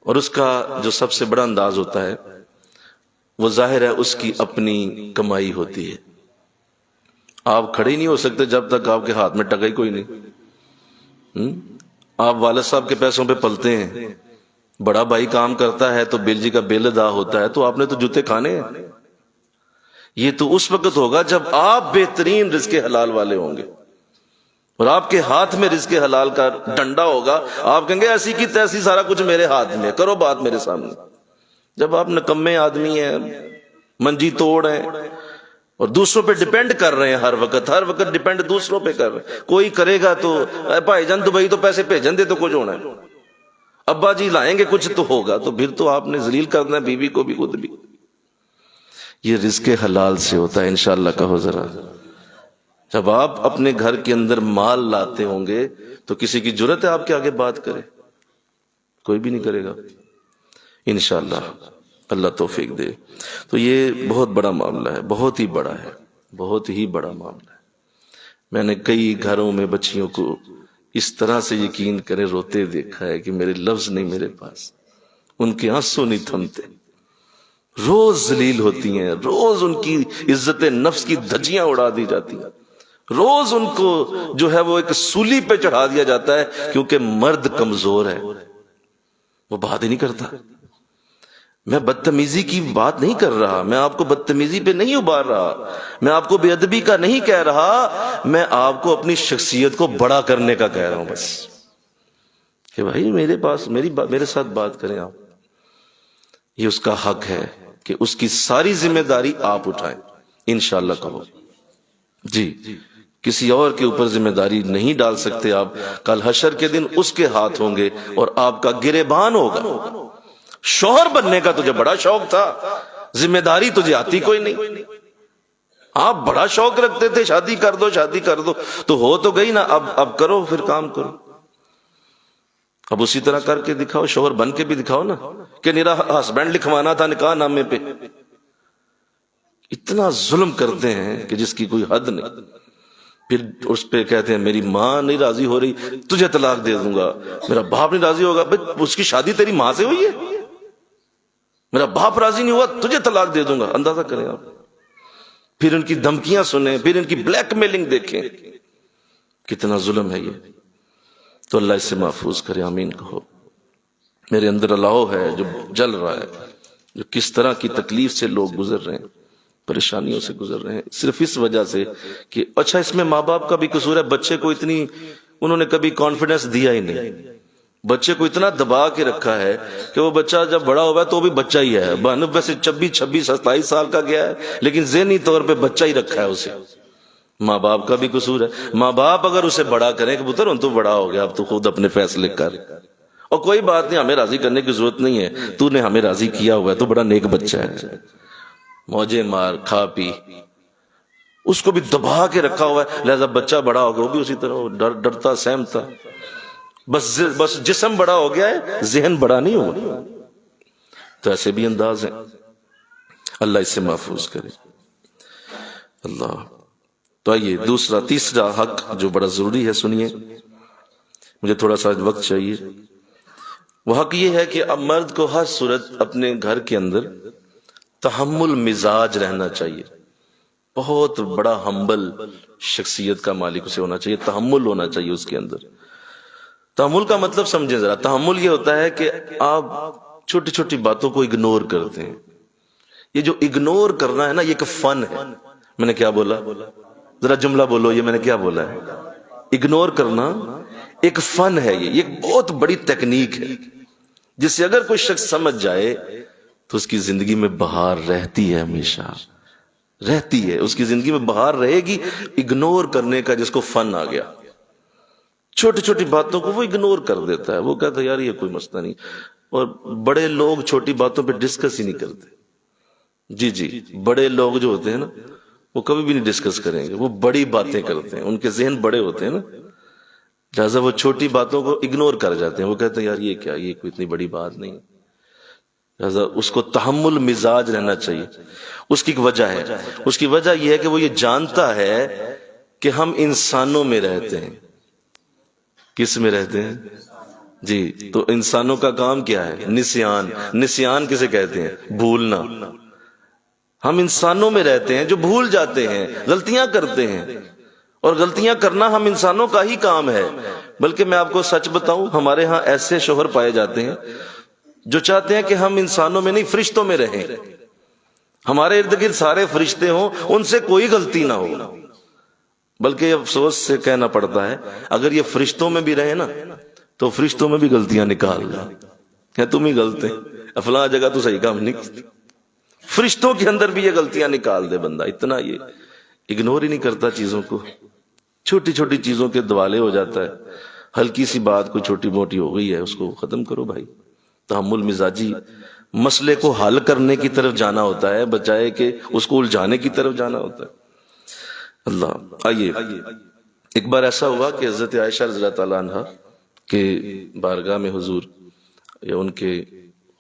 اور اس کا جو سب سے بڑا انداز ہوتا ہے وہ ظاہر ہے اس کی اپنی کمائی ہوتی ہے۔ آپ کھڑے ہی نہیں ہو سکتے جب تک آپ کے ہاتھ میں ٹکا ہی کوئی نہیں۔ آپ والد صاحب کے پیسوں پہ پلتے ہیں، بڑا بھائی کام کرتا ہے تو بل جی کا بل ادا ہوتا ہے، تو آپ نے تو جوتے کھانے ہیں۔ یہ تو اس وقت ہوگا جب آپ بہترین رزق حلال والے ہوں گے اور آپ کے ہاتھ میں رزق حلال کا ڈنڈا ہوگا۔ آپ کہیں گے ایسی کی تیسی سارا کچھ میرے ہاتھ میں، کرو بات میرے سامنے۔ جب آپ نکمے آدمی ہیں، منجی توڑ ہیں اور دوسروں پہ ڈیپینڈ کر رہے ہیں، ہر وقت ڈیپینڈ دوسروں پہ کر رہے ہیں۔ کوئی کرے گا تو بھائی جان دبئی تو پیسے بھیجن دے تو کچھ ہونا ہے، ابا جی لائیں گے کچھ تو ہوگا، تو پھر تو آپ نے ذلیل کرنا ہے بیوی کو بھی خود بھی۔ یہ رزق حلال سے ہوتا ہے، انشاءاللہ کہو ذرا۔ جب آپ اپنے گھر کے اندر مال لاتے ہوں گے تو کسی کی جرت ہے آپ کے آگے بات کرے؟ کوئی بھی نہیں کرے گا، انشاءاللہ اللہ توفیق دے۔ تو یہ بہت بڑا معاملہ ہے، بہت ہی بڑا ہے، بہت ہی بڑا معاملہ ہے۔ میں نے کئی گھروں میں بچیوں کو اس طرح سے یقین کرے روتے دیکھا ہے کہ میرے لفظ نہیں میرے پاس، ان کے آنسو نہیں تھمتے، روز ذلیل ہوتی ہیں، روز ان کی عزت نفس کی دھجیاں اڑا دی جاتی ہیں، روز ان کو جو ہے وہ ایک سولی پہ چڑھا دیا جاتا ہے، کیونکہ مرد کمزور ہے، وہ بات ہی نہیں کرتا۔ میں بدتمیزی کی بات نہیں کر رہا، میں آپ کو بدتمیزی پہ نہیں ابار رہا، میں آپ کو بے ادبی کا نہیں کہہ رہا، میں آپ کو اپنی شخصیت کو بڑا کرنے کا کہہ رہا ہوں بس، کہ بھائی میرے ساتھ بات کریں آپ۔ یہ اس کا حق ہے کہ اس کی ساری ذمہ داری آپ اٹھائیں، انشاءاللہ کہو جی۔ کسی اور کے اوپر ذمہ داری نہیں ڈال سکتے آپ۔ کل حشر کے دن اس کے ہاتھ ہوں گے اور آپ کا گریبان ہوگا۔ شوہر بننے کا تجھے بڑا شوق تھا، ذمہ داری تجھے آتی کوئی نہیں، آپ بڑا شوق رکھتے تھے شادی کر دو شادی کر دو، تو ہو تو گئی نا، اب کرو، پھر کام کرو، اب اسی طرح کر کے دکھاؤ، شوہر بن کے بھی دکھاؤ نا، کہ میرا ہسبینڈ لکھوانا تھا نکاح نامے پہ۔ اتنا ظلم کرتے ہیں کہ جس کی کوئی حد نہیں، پھر اس پہ کہتے ہیں میری ماں نہیں راضی ہو رہی تجھے طلاق دے دوں گا، میرا باپ نہیں راضی ہوگا، بھئی اس کی شادی تیری ماں سے ہوئی ہے، میرا باپ راضی نہیں ہوا تجھے طلاق دے دوں گا۔ اندازہ کریں آپ، پھر ان کی دھمکیاں سنیں، پھر ان کی بلیک میلنگ دیکھیں، کتنا ظلم ہے یہ۔ تو اللہ اس سے محفوظ کرے، آمین کہو۔ میرے اندر اللہ ہے جو جل رہا ہے، جو کس طرح کی تکلیف سے لوگ گزر رہے ہیں، پریشانیوں سے گزر رہے ہیں، صرف اس وجہ سے کہ اچھا اس میں ماں باپ کا بھی قصور ہے، بچے کو اتنی انہوں نے کبھی کانفیڈنس دیا ہی نہیں، بچے کو اتنا دبا کے رکھا ہے کہ وہ بچہ جب بڑا ہوا ہے تو بھی بچہ ہی ہے، ویسے 26 27 سال کا گیا ہے لیکن ذہنی طور پہ بچہ ہی رکھا ہے اسے۔ ماں باپ کا بھی قصور ہے، ماں باپ اگر اسے بڑا کریں کہ پتر تو بڑا ہو گیا، اب تو خود اپنے فیصلے کر، اور کوئی بات نہیں، ہمیں راضی کرنے کی ضرورت نہیں ہے، تو نے ہمیں راضی کیا ہوا ہے تو بڑا نیک بچہ ہے، موجے مار کھا پی، اس کو بھی دبا کے رکھا ہوا ہے، لہذا بچہ بڑا ہو گیا وہ بھی اسی طرح ڈرتا سہمتا، بس جسم بڑا ہو گیا ہے، ذہن بڑا نہیں ہوا۔ تو ایسے بھی انداز ہیں، اللہ اس سے محفوظ کرے اللہ۔ تو آئیے تیسرا حق جو بڑا ضروری ہے، سنیے، مجھے تھوڑا سا وقت چاہیے۔ وہ حق یہ ہے کہ اب مرد کو ہر صورت اپنے گھر کے اندر تحمل مزاج رہنا چاہیے، بہت بڑا ہمبل شخصیت کا مالک اسے ہونا چاہیے، تحمل ہونا چاہیے اس کے اندر۔ تحمل کا مطلب سمجھیں ذرا، تحمل یہ ہوتا ہے کہ آپ چھوٹی چھوٹی باتوں کو اگنور کرتے ہیں۔ یہ جو اگنور کرنا ہے نا، یہ ایک فن ہے۔ میں نے کیا بولا؟ ذرا جملہ بولو، یہ میں نے کیا بولا ہے؟ اگنور کرنا ایک فن ہے، یہ ایک بہت بڑی تکنیک ہے جس سے اگر کوئی شخص سمجھ جائے تو اس کی زندگی میں بہار رہتی ہے، ہمیشہ رہتی ہے، اس کی زندگی میں بہار رہے گی۔ اگنور کرنے کا جس کو فن آ گیا، چھوٹی چھوٹی باتوں کو وہ اگنور کر دیتا ہے، وہ کہتا ہے یار یہ کوئی مسئلہ نہیں۔ اور بڑے لوگ چھوٹی باتوں پہ ڈسکس ہی نہیں کرتے، جی بڑے لوگ جو ہوتے ہیں نا وہ کبھی بھی نہیں ڈسکس کریں گے، وہ بڑی باتیں کرتے ہیں، ان کے ذہن بڑے ہوتے ہیں نا، لہٰذا وہ چھوٹی باتوں کو اگنور کر جاتے ہیں، وہ کہتے ہیں یار یہ کیا، یہ کوئی اتنی بڑی بات نہیں۔ لہٰذا اس کو تحمل مزاج رہنا چاہیے۔ اس کی ایک وجہ ہے، اس کی وجہ یہ ہے کہ وہ یہ جانتا ہے کہ ہم انسانوں میں رہتے ہیں۔ کس میں رہتے ہیں؟ جی، تو انسانوں کا کام کیا ہے؟ نسیان کسے کہتے ہیں؟ بھولنا۔ ہم انسانوں میں رہتے ہیں جو بھول جاتے ہیں، غلطیاں کرتے ہیں، اور غلطیاں کرنا ہم انسانوں کا ہی کام ہے۔ بلکہ میں آپ کو سچ بتاؤں، ہمارے ہاں ایسے شوہر پائے جاتے ہیں جو چاہتے ہیں کہ ہم انسانوں میں نہیں فرشتوں میں رہیں، ہمارے ارد گرد سارے فرشتے ہوں، ان سے کوئی غلطی نہ ہو۔ بلکہ افسوس سے کہنا پڑتا ہے اگر یہ فرشتوں میں بھی رہے نا تو فرشتوں میں بھی غلطیاں نکال کہ تم ہی غلط ہیں، فلاں جگہ تو صحیح کام نہیں کی۔ فرشتوں کے اندر بھی یہ غلطیاں نکال دے بندہ، اتنا یہ اگنور ہی نہیں کرتا چیزوں کو، چھوٹی چھوٹی چیزوں کے دوالے ہو جاتا ہے۔ ہلکی سی بات کوئی چھوٹی موٹی ہو گئی ہے، اس کو ختم کرو بھائی۔ تحمل مزاجی مسئلے کو حل کرنے کی طرف جانا ہوتا ہے، بجائے کہ اس کو الجھانے کی طرف جانا ہوتا ہے۔ اللہ۔ آئیے، ایک بار ایسا ہوا کہ حضرت عائشہ رضی اللہ تعالیٰ عنہ کے بارگاہ میں حضور یا ان کے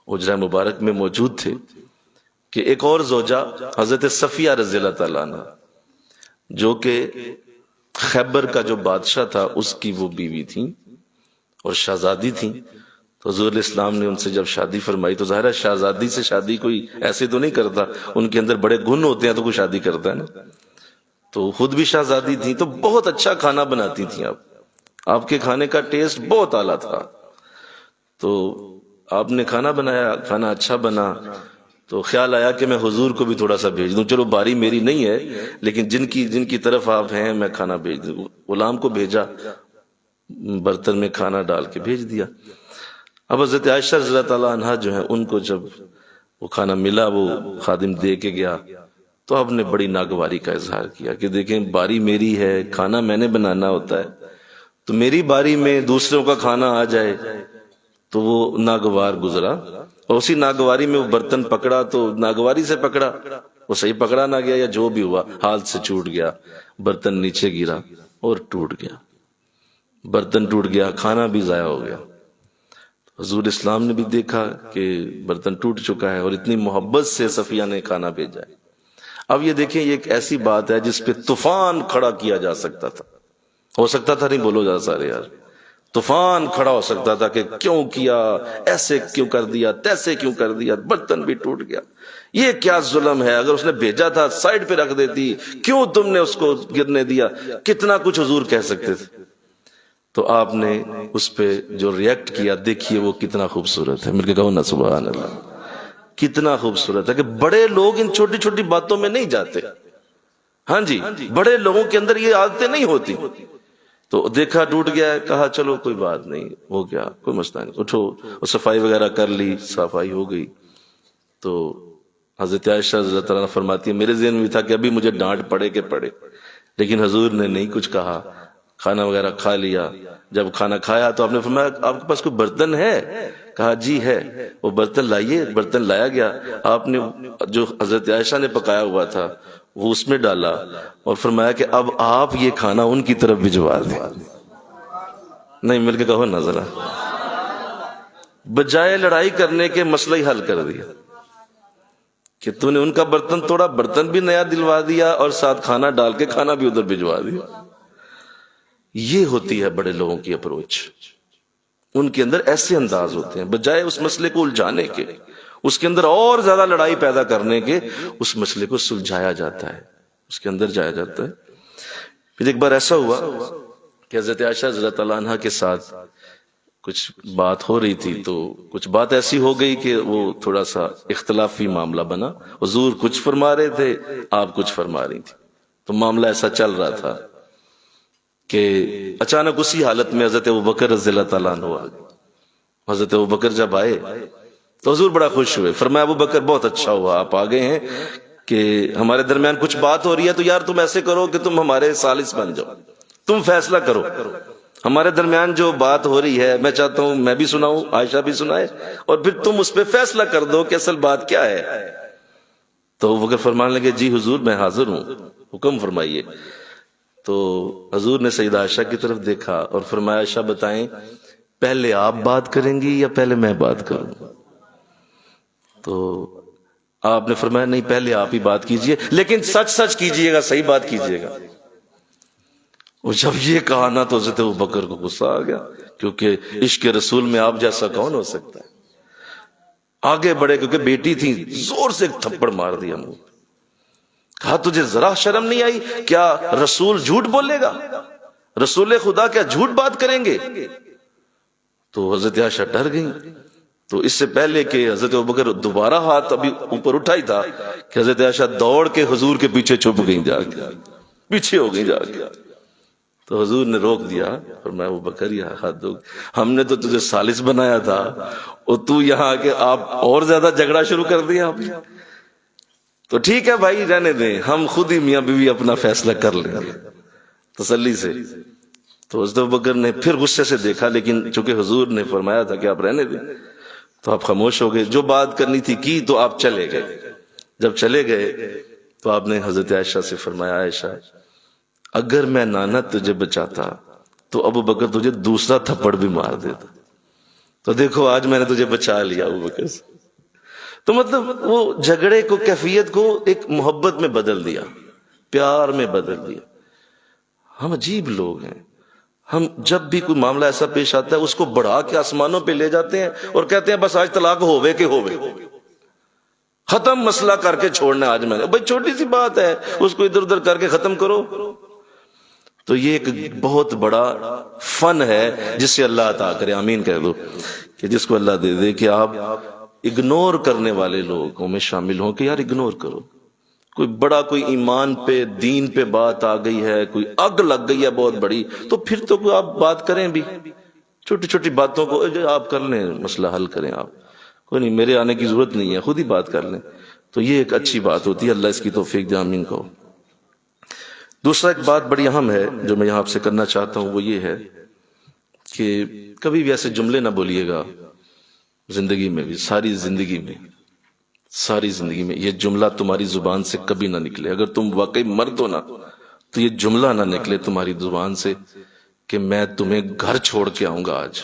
حجرہ مبارک میں موجود تھے کہ ایک اور زوجہ حضرت صفیہ رضی اللہ تعالیٰ عنہ، جو کہ خیبر کا جو بادشاہ تھا اس کی وہ بیوی تھیں اور شہزادی تھیں، تو حضور علیہ السلام نے ان سے جب شادی فرمائی تو ظاہر ہے شہزادی سے شادی کوئی ایسے تو نہیں کرتا، ان کے اندر بڑے گن ہوتے ہیں تو کوئی شادی کرتا ہے نا۔ تو خود بھی شہزادی تھیں تو بہت اچھا کھانا بناتی تھیں آپ کے کھانے کا ٹیسٹ بہت اعلیٰ تھا۔ تو آپ نے کھانا بنایا، کھانا اچھا بنا، تو خیال آیا کہ میں حضور کو بھی تھوڑا سا بھیج دوں، چلو باری میری نہیں ہے لیکن جن کی طرف آپ ہیں میں کھانا بھیج دوں۔ غلام کو بھیجا، برتن میں کھانا ڈال کے بھیج دیا۔ اب حضرت عائشہ رضی اللہ تعالیٰ عنہ جو ہیں، ان کو جب وہ کھانا ملا، وہ خادم دے کے گیا، تو آپ نے بڑی ناگواری کا اظہار کیا کہ دیکھیں باری میری ہے، کھانا میں نے بنانا ہوتا ہے، تو میری باری میں دوسروں کا کھانا آ جائے تو وہ ناگوار گزرا، اور اسی ناگواری میں وہ برتن پکڑا تو ناگواری سے پکڑا، وہ صحیح پکڑا نہ گیا یا جو بھی ہوا ہاتھ سے چھوٹ گیا، برتن نیچے گرا اور ٹوٹ گیا، برتن ٹوٹ گیا، کھانا بھی ضائع ہو گیا۔ حضور اسلام نے بھی دیکھا کہ برتن ٹوٹ چکا ہے اور اتنی محبت سے صفیہ نے کھانا بھیجا ہے۔ اب یہ دیکھیں، یہ ایک ایسی بات ہے جس پہ طوفان کھڑا کیا جا سکتا تھا، ہو سکتا تھا، نہیں بولو جا سارے یار، طوفان کھڑا ہو سکتا تھا کہ کیوں کیا، ایسے کیوں کر دیا، تیسے کیوں کر دیا، برتن بھی ٹوٹ گیا، یہ کیا ظلم ہے، اگر اس نے بھیجا تھا سائڈ پہ رکھ دیتی، کیوں تم نے اس کو گرنے دیا، کتنا کچھ حضور کہہ سکتے تھے۔ تو آپ نے اس پہ جو ریئیکٹ کیا، دیکھیے وہ کتنا خوبصورت ہے، مل کے کہو نا سبحان اللہ، کتنا خوبصورت ہے کہ بڑے لوگ ان چھوٹی چھوٹی باتوں میں نہیں جاتے۔ ہاں جی، بڑے لوگوں کے اندر یہ عادتیں نہیں ہوتی تو دیکھا ٹوٹ گیا ہے، کہا چلو کوئی بات نہیں، ہو گیا، کوئی مسئلہ نہیں، اٹھو، اور صفائی وغیرہ کر لی، صفائی ہو گئی۔ تو حضرت عائشہ رضی اللہ عنہا فرماتی ہے میرے ذہن میں تھا کہ ابھی مجھے ڈانٹ پڑے کہ پڑے، لیکن حضور نے نہیں کچھ کہا، کھانا وغیرہ کھا لیا۔ جب کھانا کھایا تو آپ نے فرمایا آپ کے پاس کوئی برتن ہے؟ کہا جی ہے۔ وہ برتن لائیے، برتن لایا گیا، آپ نے جو حضرت عائشہ نے پکایا ہوا تھا وہ اس میں ڈالا اور فرمایا کہ اب آپ یہ کھانا ان کی طرف بھجوا دیں۔ نہیں، مل کے کہو نا ذرا، بجائے لڑائی کرنے کے مسئلہ ہی حل کر دیا کہ تو نے ان کا برتن توڑا، برتن بھی نیا دلوا دیا اور ساتھ کھانا ڈال کے کھانا بھی ادھر بھجوا دیا۔ یہ ہوتی ہے بڑے لوگوں کی اپروچ، ان کے اندر ایسے انداز ہوتے ہیں، بجائے اس مسئلے کو الجھانے کے، اس کے اندر اور زیادہ لڑائی پیدا کرنے کے، اس مسئلے کو سلجھایا جاتا ہے، اس کے اندر جایا جاتا ہے۔ پھر ایک بار ایسا ہوا کہ حضرت عائشہ رضی اللہ عنہا کے ساتھ کچھ بات ہو رہی تھی، تو کچھ بات ایسی ہو گئی کہ وہ تھوڑا سا اختلافی معاملہ بنا، حضور کچھ فرما رہے تھے، آپ کچھ فرما رہی تھی، تو معاملہ ایسا چل رہا تھا کہ اچانک اسی حالت میں حضرت ابوبکر رضی اللہ تعالیٰ عنہ آ گئے۔ حضرت ابوبکر جب آئے تو حضور بڑا خوش ہوئے، فرمایا ابوبکر بہت اچھا ہوا آپ آ گئے ہیں، کہ ہمارے درمیان کچھ بات ہو رہی ہے تو یار تم ایسے کرو کہ تم ہمارے ثالث بن جاؤ، تم فیصلہ کرو، ہمارے درمیان جو بات ہو رہی ہے میں چاہتا ہوں میں بھی سناؤں، عائشہ بھی سنائے، اور پھر تم اس پہ فیصلہ کر دو کہ اصل بات کیا ہے۔ تو ابوبکر فرمانے لگے جی حضور میں حاضر ہوں، حکم فرمائیے۔ تو حضور نے سیدہ عائشہ کی طرف دیکھا اور فرمایا عائشہ بتائیں پہلے آپ بات کریں گی یا پہلے میں بات کروں؟ تو آپ نے فرمایا نہیں پہلے آپ ہی بات کیجئے، لیکن سچ سچ کیجئے گا، صحیح بات کیجئے گا۔ اور جب یہ کہا نا تو حضرت ابوبکر کو غصہ آ گیا، کیونکہ عشق رسول میں آپ جیسا کون ہو سکتا ہے۔ آگے بڑھے کیونکہ بیٹی تھی، زور سے ایک تھپڑ مار دیا منہ، کہا تجھے ذرا شرم نہیں آئی؟ کیا رسول جھوٹ بولے گا؟ رسول خدا کیا جھوٹ بات کریں گے؟ تو حضرت عائشہ ڈر گئی۔ تو اس سے پہلے کہ حضرت ابوبکر دوبارہ ہاتھ ابھی اوپر اٹھا ہی تھا کہ حضرت عائشہ دوڑ کے حضور کے پیچھے چھپ گئی، جا کے پیچھے ہو گئی جا کے۔ تو حضور نے روک دیا، فرمایا ابوبکر یہ حد ہو، ہم نے تو تجھے ثالث بنایا تھا اور تو یہاں آ کے آپ اور زیادہ جھگڑا شروع کر دیا آپ نے۔ تو ٹھیک ہے بھائی رہنے دیں، ہم خود ہی میاں بیوی اپنا فیصلہ کر لیں گے تسلی سے۔ تو حضرت ابوبکر نے پھر غصے سے دیکھا، لیکن چونکہ حضور نے فرمایا تھا کہ آپ رہنے دیں تو آپ خاموش ہو گئے، جو بات کرنی تھی کی، تو آپ چلے گئے۔ جب چلے گئے تو آپ نے حضرت عائشہ سے فرمایا عائشہ اگر میں نانا تجھے بچاتا تو ابوبکر تجھے دوسرا تھپڑ بھی مار دیتا، تو دیکھو آج میں نے تجھے بچا لیا ابوبکر سے۔ تو مطلب وہ جھگڑے کو، کیفیت کو ایک محبت میں بدل دیا، پیار میں بدل دیا۔ ہم عجیب لوگ ہیں، ہم جب بھی کوئی معاملہ ایسا پیش آتا ہے اس کو بڑھا کے آسمانوں پہ لے جاتے ہیں اور کہتے ہیں بس آج طلاق ہووے کہ ہووے، ختم مسئلہ کر کے چھوڑنا آج میں نے، بھائی چھوٹی سی بات ہے اس کو ادھر ادھر کر کے ختم کرو۔ تو یہ ایک بہت بڑا فن ہے جس سے اللہ عطا کرے، آمین کہہ دو، کہ جس کو اللہ دے دے کہ آپ اگنور کرنے والے لوگوں میں شامل ہوں، کہ یار اگنور کرو، کوئی بڑا کوئی ایمان پہ دین پہ بات آ گئی ہے، کوئی اگ لگ گئی ہے بہت بڑی، تو پھر تو آپ بات کریں بھی، چھوٹی چھوٹی باتوں کو آپ کر لیں، مسئلہ حل کریں، آپ کوئی نہیں، میرے آنے کی ضرورت نہیں ہے، خود ہی بات کر لیں۔ تو یہ ایک اچھی بات ہوتی ہے، اللہ اس کی توفیق دے، آمین کہو۔ دوسرا ایک بات بڑی اہم ہے جو میں یہاں آپ سے کرنا چاہتا ہوں، وہ یہ ہے کہ کبھی بھی ایسے جملے نہ بولیے گا زندگی میں بھی، ساری زندگی میں یہ جملہ تمہاری زبان سے کبھی نہ نکلے۔ اگر تم واقعی مرد ہو نا تو یہ جملہ نہ نکلے تمہاری زبان سے کہ میں تمہیں گھر چھوڑ کے آؤں گا آج،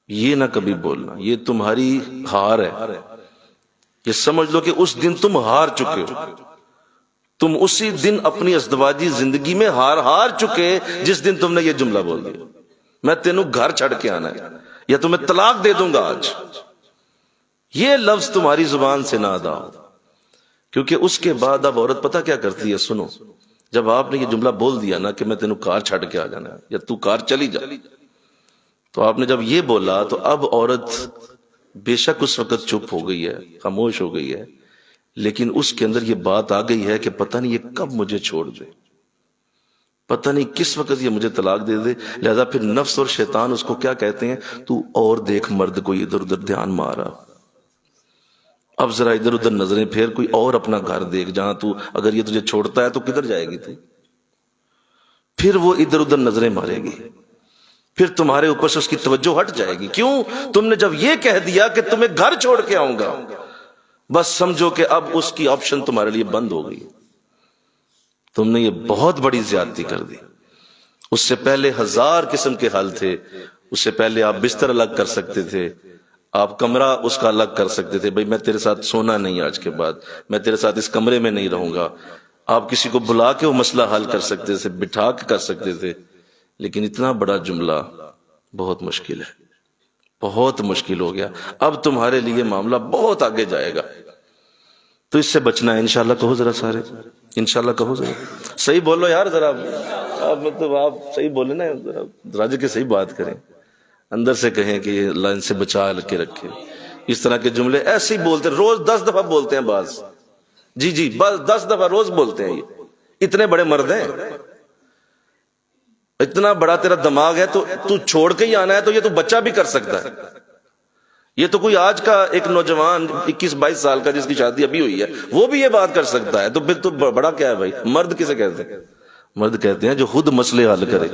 یہ نہ کبھی بولنا، یہ تمہاری ہار ہے۔ یہ سمجھ لو کہ اس دن تم ہار چکے ہو، تم اسی دن اپنی ازدواجی زندگی میں ہار چکے جس دن تم نے یہ جملہ بول دیا، میں تینوں گھر چھڑ کے آنا ہے یا تمہیں طلاق دے دوں گا آج۔ یہ لفظ تمہاری زبان سے نہ ادا ہو، کیونکہ اس کے بعد اب عورت پتہ کیا کرتی ہے، سنو، جب آپ نے یہ جملہ بول دیا نا کہ میں تینوں کار چھڑ کے آ جانا ہے یا تو کار چلی جا، تو آپ نے جب یہ بولا تو اب عورت بے شک اس وقت چپ ہو گئی ہے، خاموش ہو گئی ہے، لیکن اس کے اندر یہ بات آ گئی ہے کہ پتہ نہیں یہ کب مجھے چھوڑ دے، پتہ نہیں کس وقت یہ مجھے طلاق دے دے. لہذا پھر نفس اور شیطان اس کو کیا کہتے ہیں؟ تو اور دیکھ مرد کوئی ادھر ادھر دھیان مارا، اب ذرا ادھر ادھر نظریں پھیر، کوئی اور اپنا گھر دیکھ جہاں تو اگر یہ تجھے چھوڑتا ہے تو کدھر جائے گی تو؟ پھر وہ ادھر ادھر نظریں مارے گی، پھر تمہارے اوپر سے اس کی توجہ ہٹ جائے گی. کیوں؟ تم نے جب یہ کہہ دیا کہ تمہیں گھر چھوڑ کے آؤں گا، بس سمجھو کہ اب اس کی آپشن تمہارے لیے بند ہو گئی. تم نے یہ بہت بڑی زیادتی کر دی. اس سے پہلے 1000 قسم کے حل تھے. اس سے پہلے آپ بستر الگ کر سکتے تھے، آپ کمرہ اس کا الگ کر سکتے تھے، بھئی میں تیرے ساتھ سونا نہیں، آج کے بعد میں تیرے ساتھ اس کمرے میں نہیں رہوں گا. آپ کسی کو بلا کے وہ مسئلہ حل کر سکتے تھے، بٹھا کے کر سکتے تھے. لیکن اتنا بڑا جملہ بہت مشکل ہے، بہت مشکل ہو گیا. اب تمہارے لیے معاملہ بہت آگے جائے گا، تو اس سے بچنا ہے. انشاءاللہ کہو ذرا سارے، انشاءاللہ کہو ذرا، صحیح بولو یار ذرا. مطلب آپ صحیح بولے نا، راج کے صحیح بات کریں، اندر سے کہیں کہ اللہ ان سے بچا کے رکھے. اس طرح کے جملے ایسے ہی بولتے ہیں، روز 10 دفعہ بولتے ہیں بعض. جی بس 10 دفعہ روز بولتے ہیں. یہ اتنے بڑے مرد ہیں، اتنا بڑا تیرا دماغ ہے، تو چھوڑ کے ہی آنا ہے تو یہ تو بچہ بھی کر سکتا ہے. یہ تو کوئی آج کا ایک نوجوان 21-22 سال کا جس کی شادی ابھی ہوئی ہے وہ بھی یہ بات کر سکتا ہے. تو پھر تو بڑا کیا ہے بھائی؟ مرد کسے کہتے ہیں؟ مرد کہتے ہیں جو خود مسئلے حل کرے،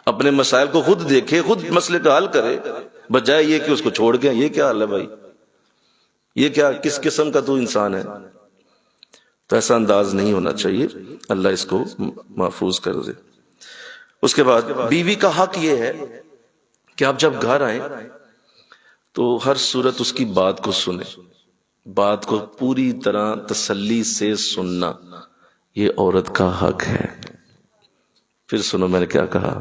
اپنے مسائل کو خود دیکھے، خود مسئلے کا حل کرے، بجائے یہ کہ اس کو چھوڑ کے. یہ کیا حل ہے بھائی؟ یہ کیا کس قسم کا تو انسان ہے؟ تو ایسا انداز نہیں ہونا چاہیے. اللہ اس کو محفوظ کر دے. اس کے بعد بیوی کا حق یہ ہے کہ آپ جب گھر آئیں تو ہر صورت اس کی بات کو سنیں، بات کو پوری طرح تسلی سے سننا یہ عورت کا حق ہے. پھر سنو میں نے کیا کہا،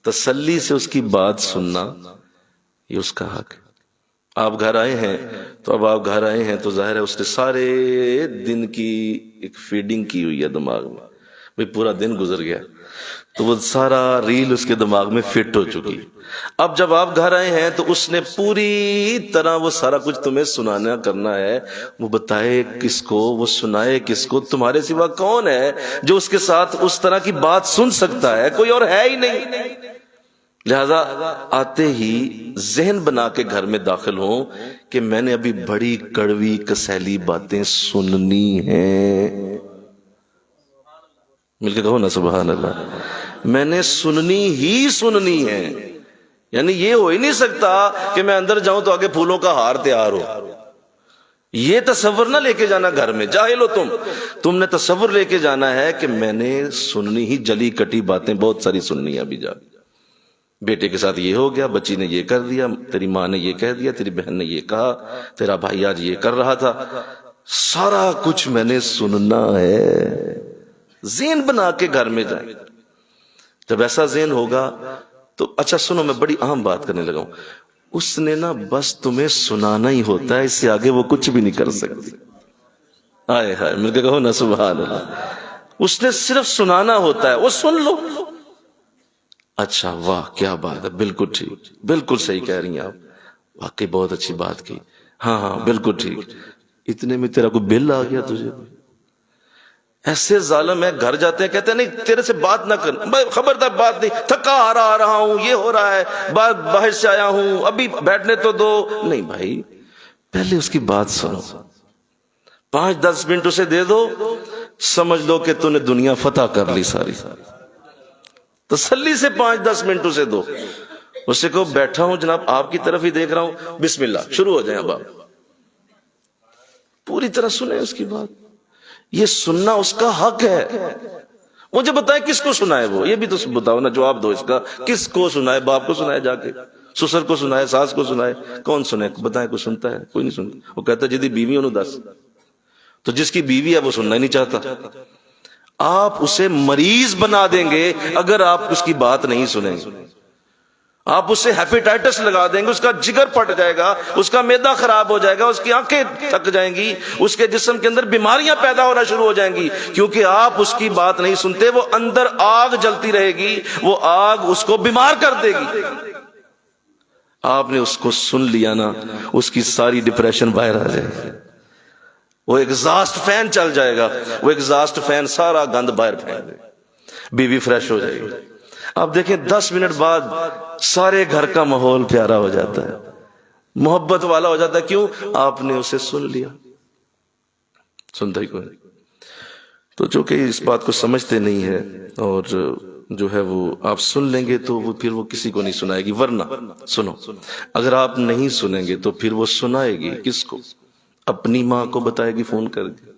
تسلی سے اس کی بات سننا یہ اس کا حق ہے. آپ گھر آئے ہیں تو اب آپ گھر آئے ہیں تو ظاہر ہے اس نے سارے دن کی ایک فیڈنگ کی ہوئی ہے دماغ میں، بھئی پورا دن گزر گیا تو وہ سارا ریل اس کے دماغ میں فٹ ہو چکی. اب جب آپ گھر آئے ہیں تو اس نے پوری طرح وہ سارا کچھ تمہیں سنانا کرنا ہے. وہ بتائے کس کو، وہ سنائے کس کو؟ تمہارے سوا کون ہے جو اس کے ساتھ اس طرح کی بات سن سکتا ہے؟ کوئی اور ہے ہی نہیں. لہذا آتے ہی ذہن بنا کے گھر میں داخل ہوں کہ میں نے ابھی بڑی کڑوی کسیلی باتیں سننی ہیں. مل کے کہو نا سبحان اللہ. میں نے سننی ہی سننی ہے. یعنی یہ ہو ہی نہیں سکتا کہ میں اندر جاؤں تو آگے پھولوں کا ہار تیار ہو. یہ تصور نہ لے کے جانا گھر میں، جاہل ہو تم نے تصور لے کے جانا ہے کہ میں نے سننی ہی جلی کٹی باتیں بہت ساری سننی ہیں. ابھی جا بیٹے کے ساتھ یہ ہو گیا، بچی نے یہ کر دیا، تیری ماں نے یہ کہہ دیا، تیری بہن نے یہ کہا، تیرا بھائی آج یہ کر رہا تھا، سارا کچھ میں نے سننا ہے. ذہن بنا کے گھر میں جائیں. جب ایسا ذہن ہوگا تو اچھا سنو، میں بڑی اہم بات کرنے لگا ہوں. اس نے نا بس تمہیں سنانا ہی ہوتا ہے، اس سے آگے وہ کچھ بھی نہیں کر سکتی. آئے ہائے، مل کے کہو نا سبحان اللہ. اس نے صرف سنانا ہوتا ہے، وہ سن لو. اچھا واہ کیا بات ہے، بالکل ٹھیک، بالکل صحیح کہہ رہی ہیں آپ، واقعی بہت اچھی بات کی. ہاں بالکل ٹھیک. اتنے میں تیرا کوئی بل آ گیا تجھے؟ ایسے ظالم ہے، گھر جاتے ہیں کہتے ہیں نہیں تیرے سے بات نہ کر، خبردار بات نہیں، تھکا آ رہا ہوں، یہ ہو رہا ہے، باہر سے آیا ہوں، ابھی بیٹھنے تو دو. نہیں بھائی، پہلے اس کی بات سنو، 5-10 منٹ اسے دے دو، سمجھ لو کہ تو نے دنیا فتح کر لی ساری. تسلی سے 5-10 منٹ اسے دو. اسے کہو بیٹھا ہوں جناب، آپ کی طرف ہی دیکھ رہا ہوں، بسم اللہ شروع ہو جائیں. اب آپ پوری طرح سنیں اس کی بات. یہ سننا اس کا حق ہے. مجھے بتائیں کس کو سنائے؟ وہ یہ بھی تو بتاؤ نا، جواب دو اس کا. کس کو سنائے؟ باپ کو سنائے جا کے، سسر کو سنائے، ساس کو سنائے؟ کون سنے؟ بتائیں کوئی سنتا ہے؟ کوئی نہیں سنتا. وہ کہتا ہے جدی بیوی انہوں دس. تو جس کی بیوی ہے وہ سننا ہی نہیں چاہتا. آپ اسے مریض بنا دیں گے اگر آپ اس کی بات نہیں سنیں گے. آپ اسے ہیپیٹائٹس لگا دیں گے، اس کا جگر پھٹ جائے گا، اس کا معدہ خراب ہو جائے گا، اس کی آنکھیں تھک جائیں گی، اس کے جسم کے اندر بیماریاں پیدا ہونا شروع ہو جائیں گی، کیونکہ آپ اس کی بات نہیں سنتے. وہ اندر آگ جلتی رہے گی، وہ آگ اس کو بیمار کر دے گی. آپ نے اس کو سن لیا نا، اس کی ساری ڈپریشن باہر آ جائے گی. وہ ایگزاسٹ فین چل جائے گا، وہ ایگزاسٹ فین سارا گند باہر پھینک دے. بیوی فریش ہو جائے گی. آپ دیکھیں 10 منٹ بعد سارے گھر کا ماحول پیارا ہو جاتا ہے, محبت والا ہو جاتا ہے. کیوں؟ آپ نے اسے سن لیا. سنتا ہی کوئی نہیں. تو چونکہ اس بات کو سمجھتے نہیں ہے اور جو ہے وہ آپ سن لیں گے تو وہ پھر وہ کسی کو نہیں سنائے گی. ورنہ سنو, اگر آپ نہیں سنیں گے تو پھر وہ سنائے گی کس کو؟ اپنی ماں کو بتائے گی فون کر کے,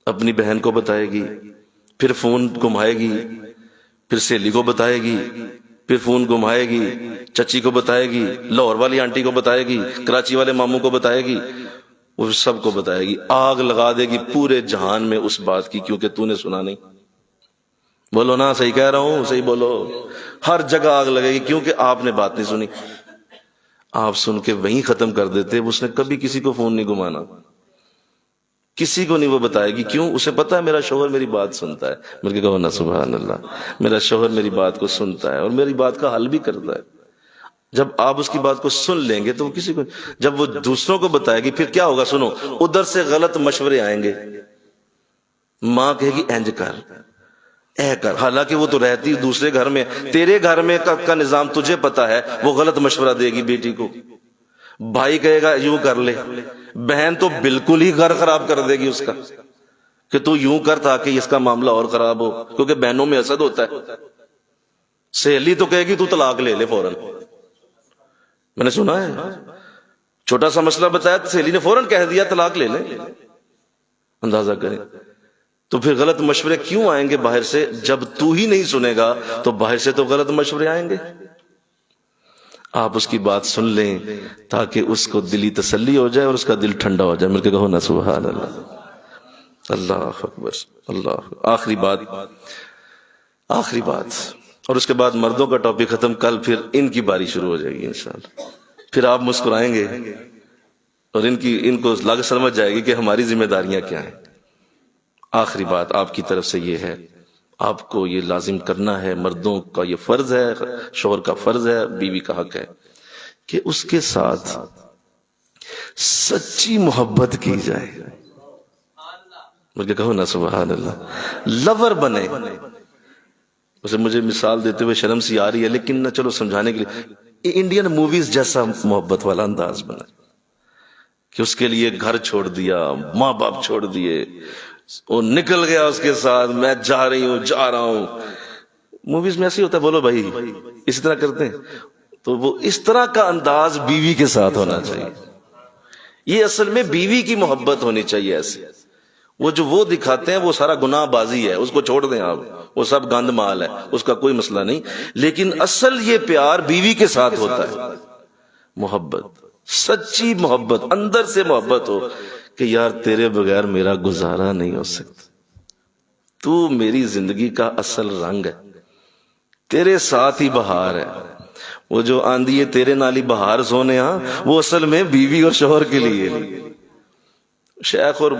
اپنی بہن کو بتائے گی, پھر فون گھمائے گی, پھر سہیلی کو بتائے گی, پھر فون گھمائے گی, چچی کو بتائے گی, لاہور والی آنٹی کو بتائے گی, کراچی والے ماموں کو بتائے گی, وہ سب کو بتائے گی. آگ لگا دے گی پورے جہان میں اس بات کی, کیونکہ تو نے سنا نہیں. بولو نا, صحیح کہہ رہا ہوں, صحیح بولو. ہر جگہ آگ لگے گی کیونکہ آپ نے بات نہیں سنی. آپ سن کے وہیں ختم کر دیتے. اس نے کبھی کسی کو فون نہیں گھمانا, کسی کو نہیں وہ بتائے گی. کیوں؟ اسے پتا ہے میرا شوہر میری بات سنتا ہے. مل کے کہو نا سبحان اللہ, میرا شوہر میری بات کو سنتا ہے اور میری بات کا حل بھی کرتا ہے. جب آپ اس کی بات کو سن لیں گے تو وہ کسی کو, جب وہ دوسروں کو بتائے گی پھر کیا ہوگا؟ سنو, ادھر سے غلط مشورے آئیں گے. ماں کہے گی اینج کر, اے کر, حالانکہ وہ تو رہتی دوسرے گھر میں, تیرے گھر میں کا نظام تجھے پتا ہے. وہ غلط مشورہ دے گی بیٹی کو. بھائی کہے گا یوں کر لے, بہن تو بالکل ہی گھر خراب کر دے گی اس کا, کہ تو یوں کر تاکہ اس کا معاملہ اور خراب ہو, کیونکہ بہنوں میں حسد ہوتا ہے. سہیلی تو کہے گی تو طلاق لے لے فوراً. میں نے سنا ہے, چھوٹا سا مسئلہ بتایا تو سہیلی نے فوراً کہہ دیا طلاق لے لے. اندازہ کریں تو پھر غلط مشورے کیوں آئیں گے باہر سے؟ جب تو ہی نہیں سنے گا تو باہر سے تو غلط مشورے آئیں گے. آپ اس کی بات سن لیں تاکہ اس کو دلی تسلی ہو جائے اور اس کا دل ٹھنڈا ہو جائے. مل کے کہو نا سبحان اللہ, اللہ اکبر, اللہ. آخری بات اور اس کے بعد مردوں کا ٹاپک ختم. کل پھر ان کی باری شروع ہو جائے گی انشاءاللہ. پھر آپ مسکرائیں گے اور ان کو لگ سمجھ جائے گی کہ ہماری ذمہ داریاں کیا ہیں. آخری بات آپ کی طرف سے یہ ہے, آپ کو یہ لازم کرنا ہے, مردوں کا یہ فرض ہے, شوہر کا فرض ہے, بیوی کا حق ہے کہ اس کے ساتھ سچی محبت کی جائے. مجھے کہو نا سبحان اللہ, لور بنے. اسے مجھے مثال دیتے ہوئے شرم سی آ رہی ہے لیکن نہ, چلو سمجھانے کے لیے, انڈین موویز جیسا محبت والا انداز بنا کہ اس کے لیے گھر چھوڑ دیا, ماں باپ چھوڑ دیے, وہ نکل گیا اس کے ساتھ, میں جا رہا ہوں. موویز میں ایسے ہوتا ہے, بولو بھائی اسی طرح کرتے ہیں. تو وہ اس طرح کا انداز بیوی کے ساتھ ہونا چاہیے. یہ اصل میں بیوی کی محبت ہونی چاہیے ایسے. وہ دکھاتے ہیں وہ سارا گناہ بازی ہے, اس کو چھوڑ دیں آپ, وہ سب گند مال ہے, اس کا کوئی مسئلہ نہیں. لیکن اصل یہ پیار بیوی کے ساتھ ہوتا ہے. محبت, سچی محبت, اندر سے محبت ہو کہ یار تیرے بغیر میرا گزارا نہیں ہو سکتا, تو میری زندگی کا اصل رنگ ہے, تیرے ساتھ ہی بہار ہے. وہ جو آندھی ہے تیرے نالی بہار سونے, ہاں وہ اصل میں بیوی اور شوہر کے لیے. شیخ اور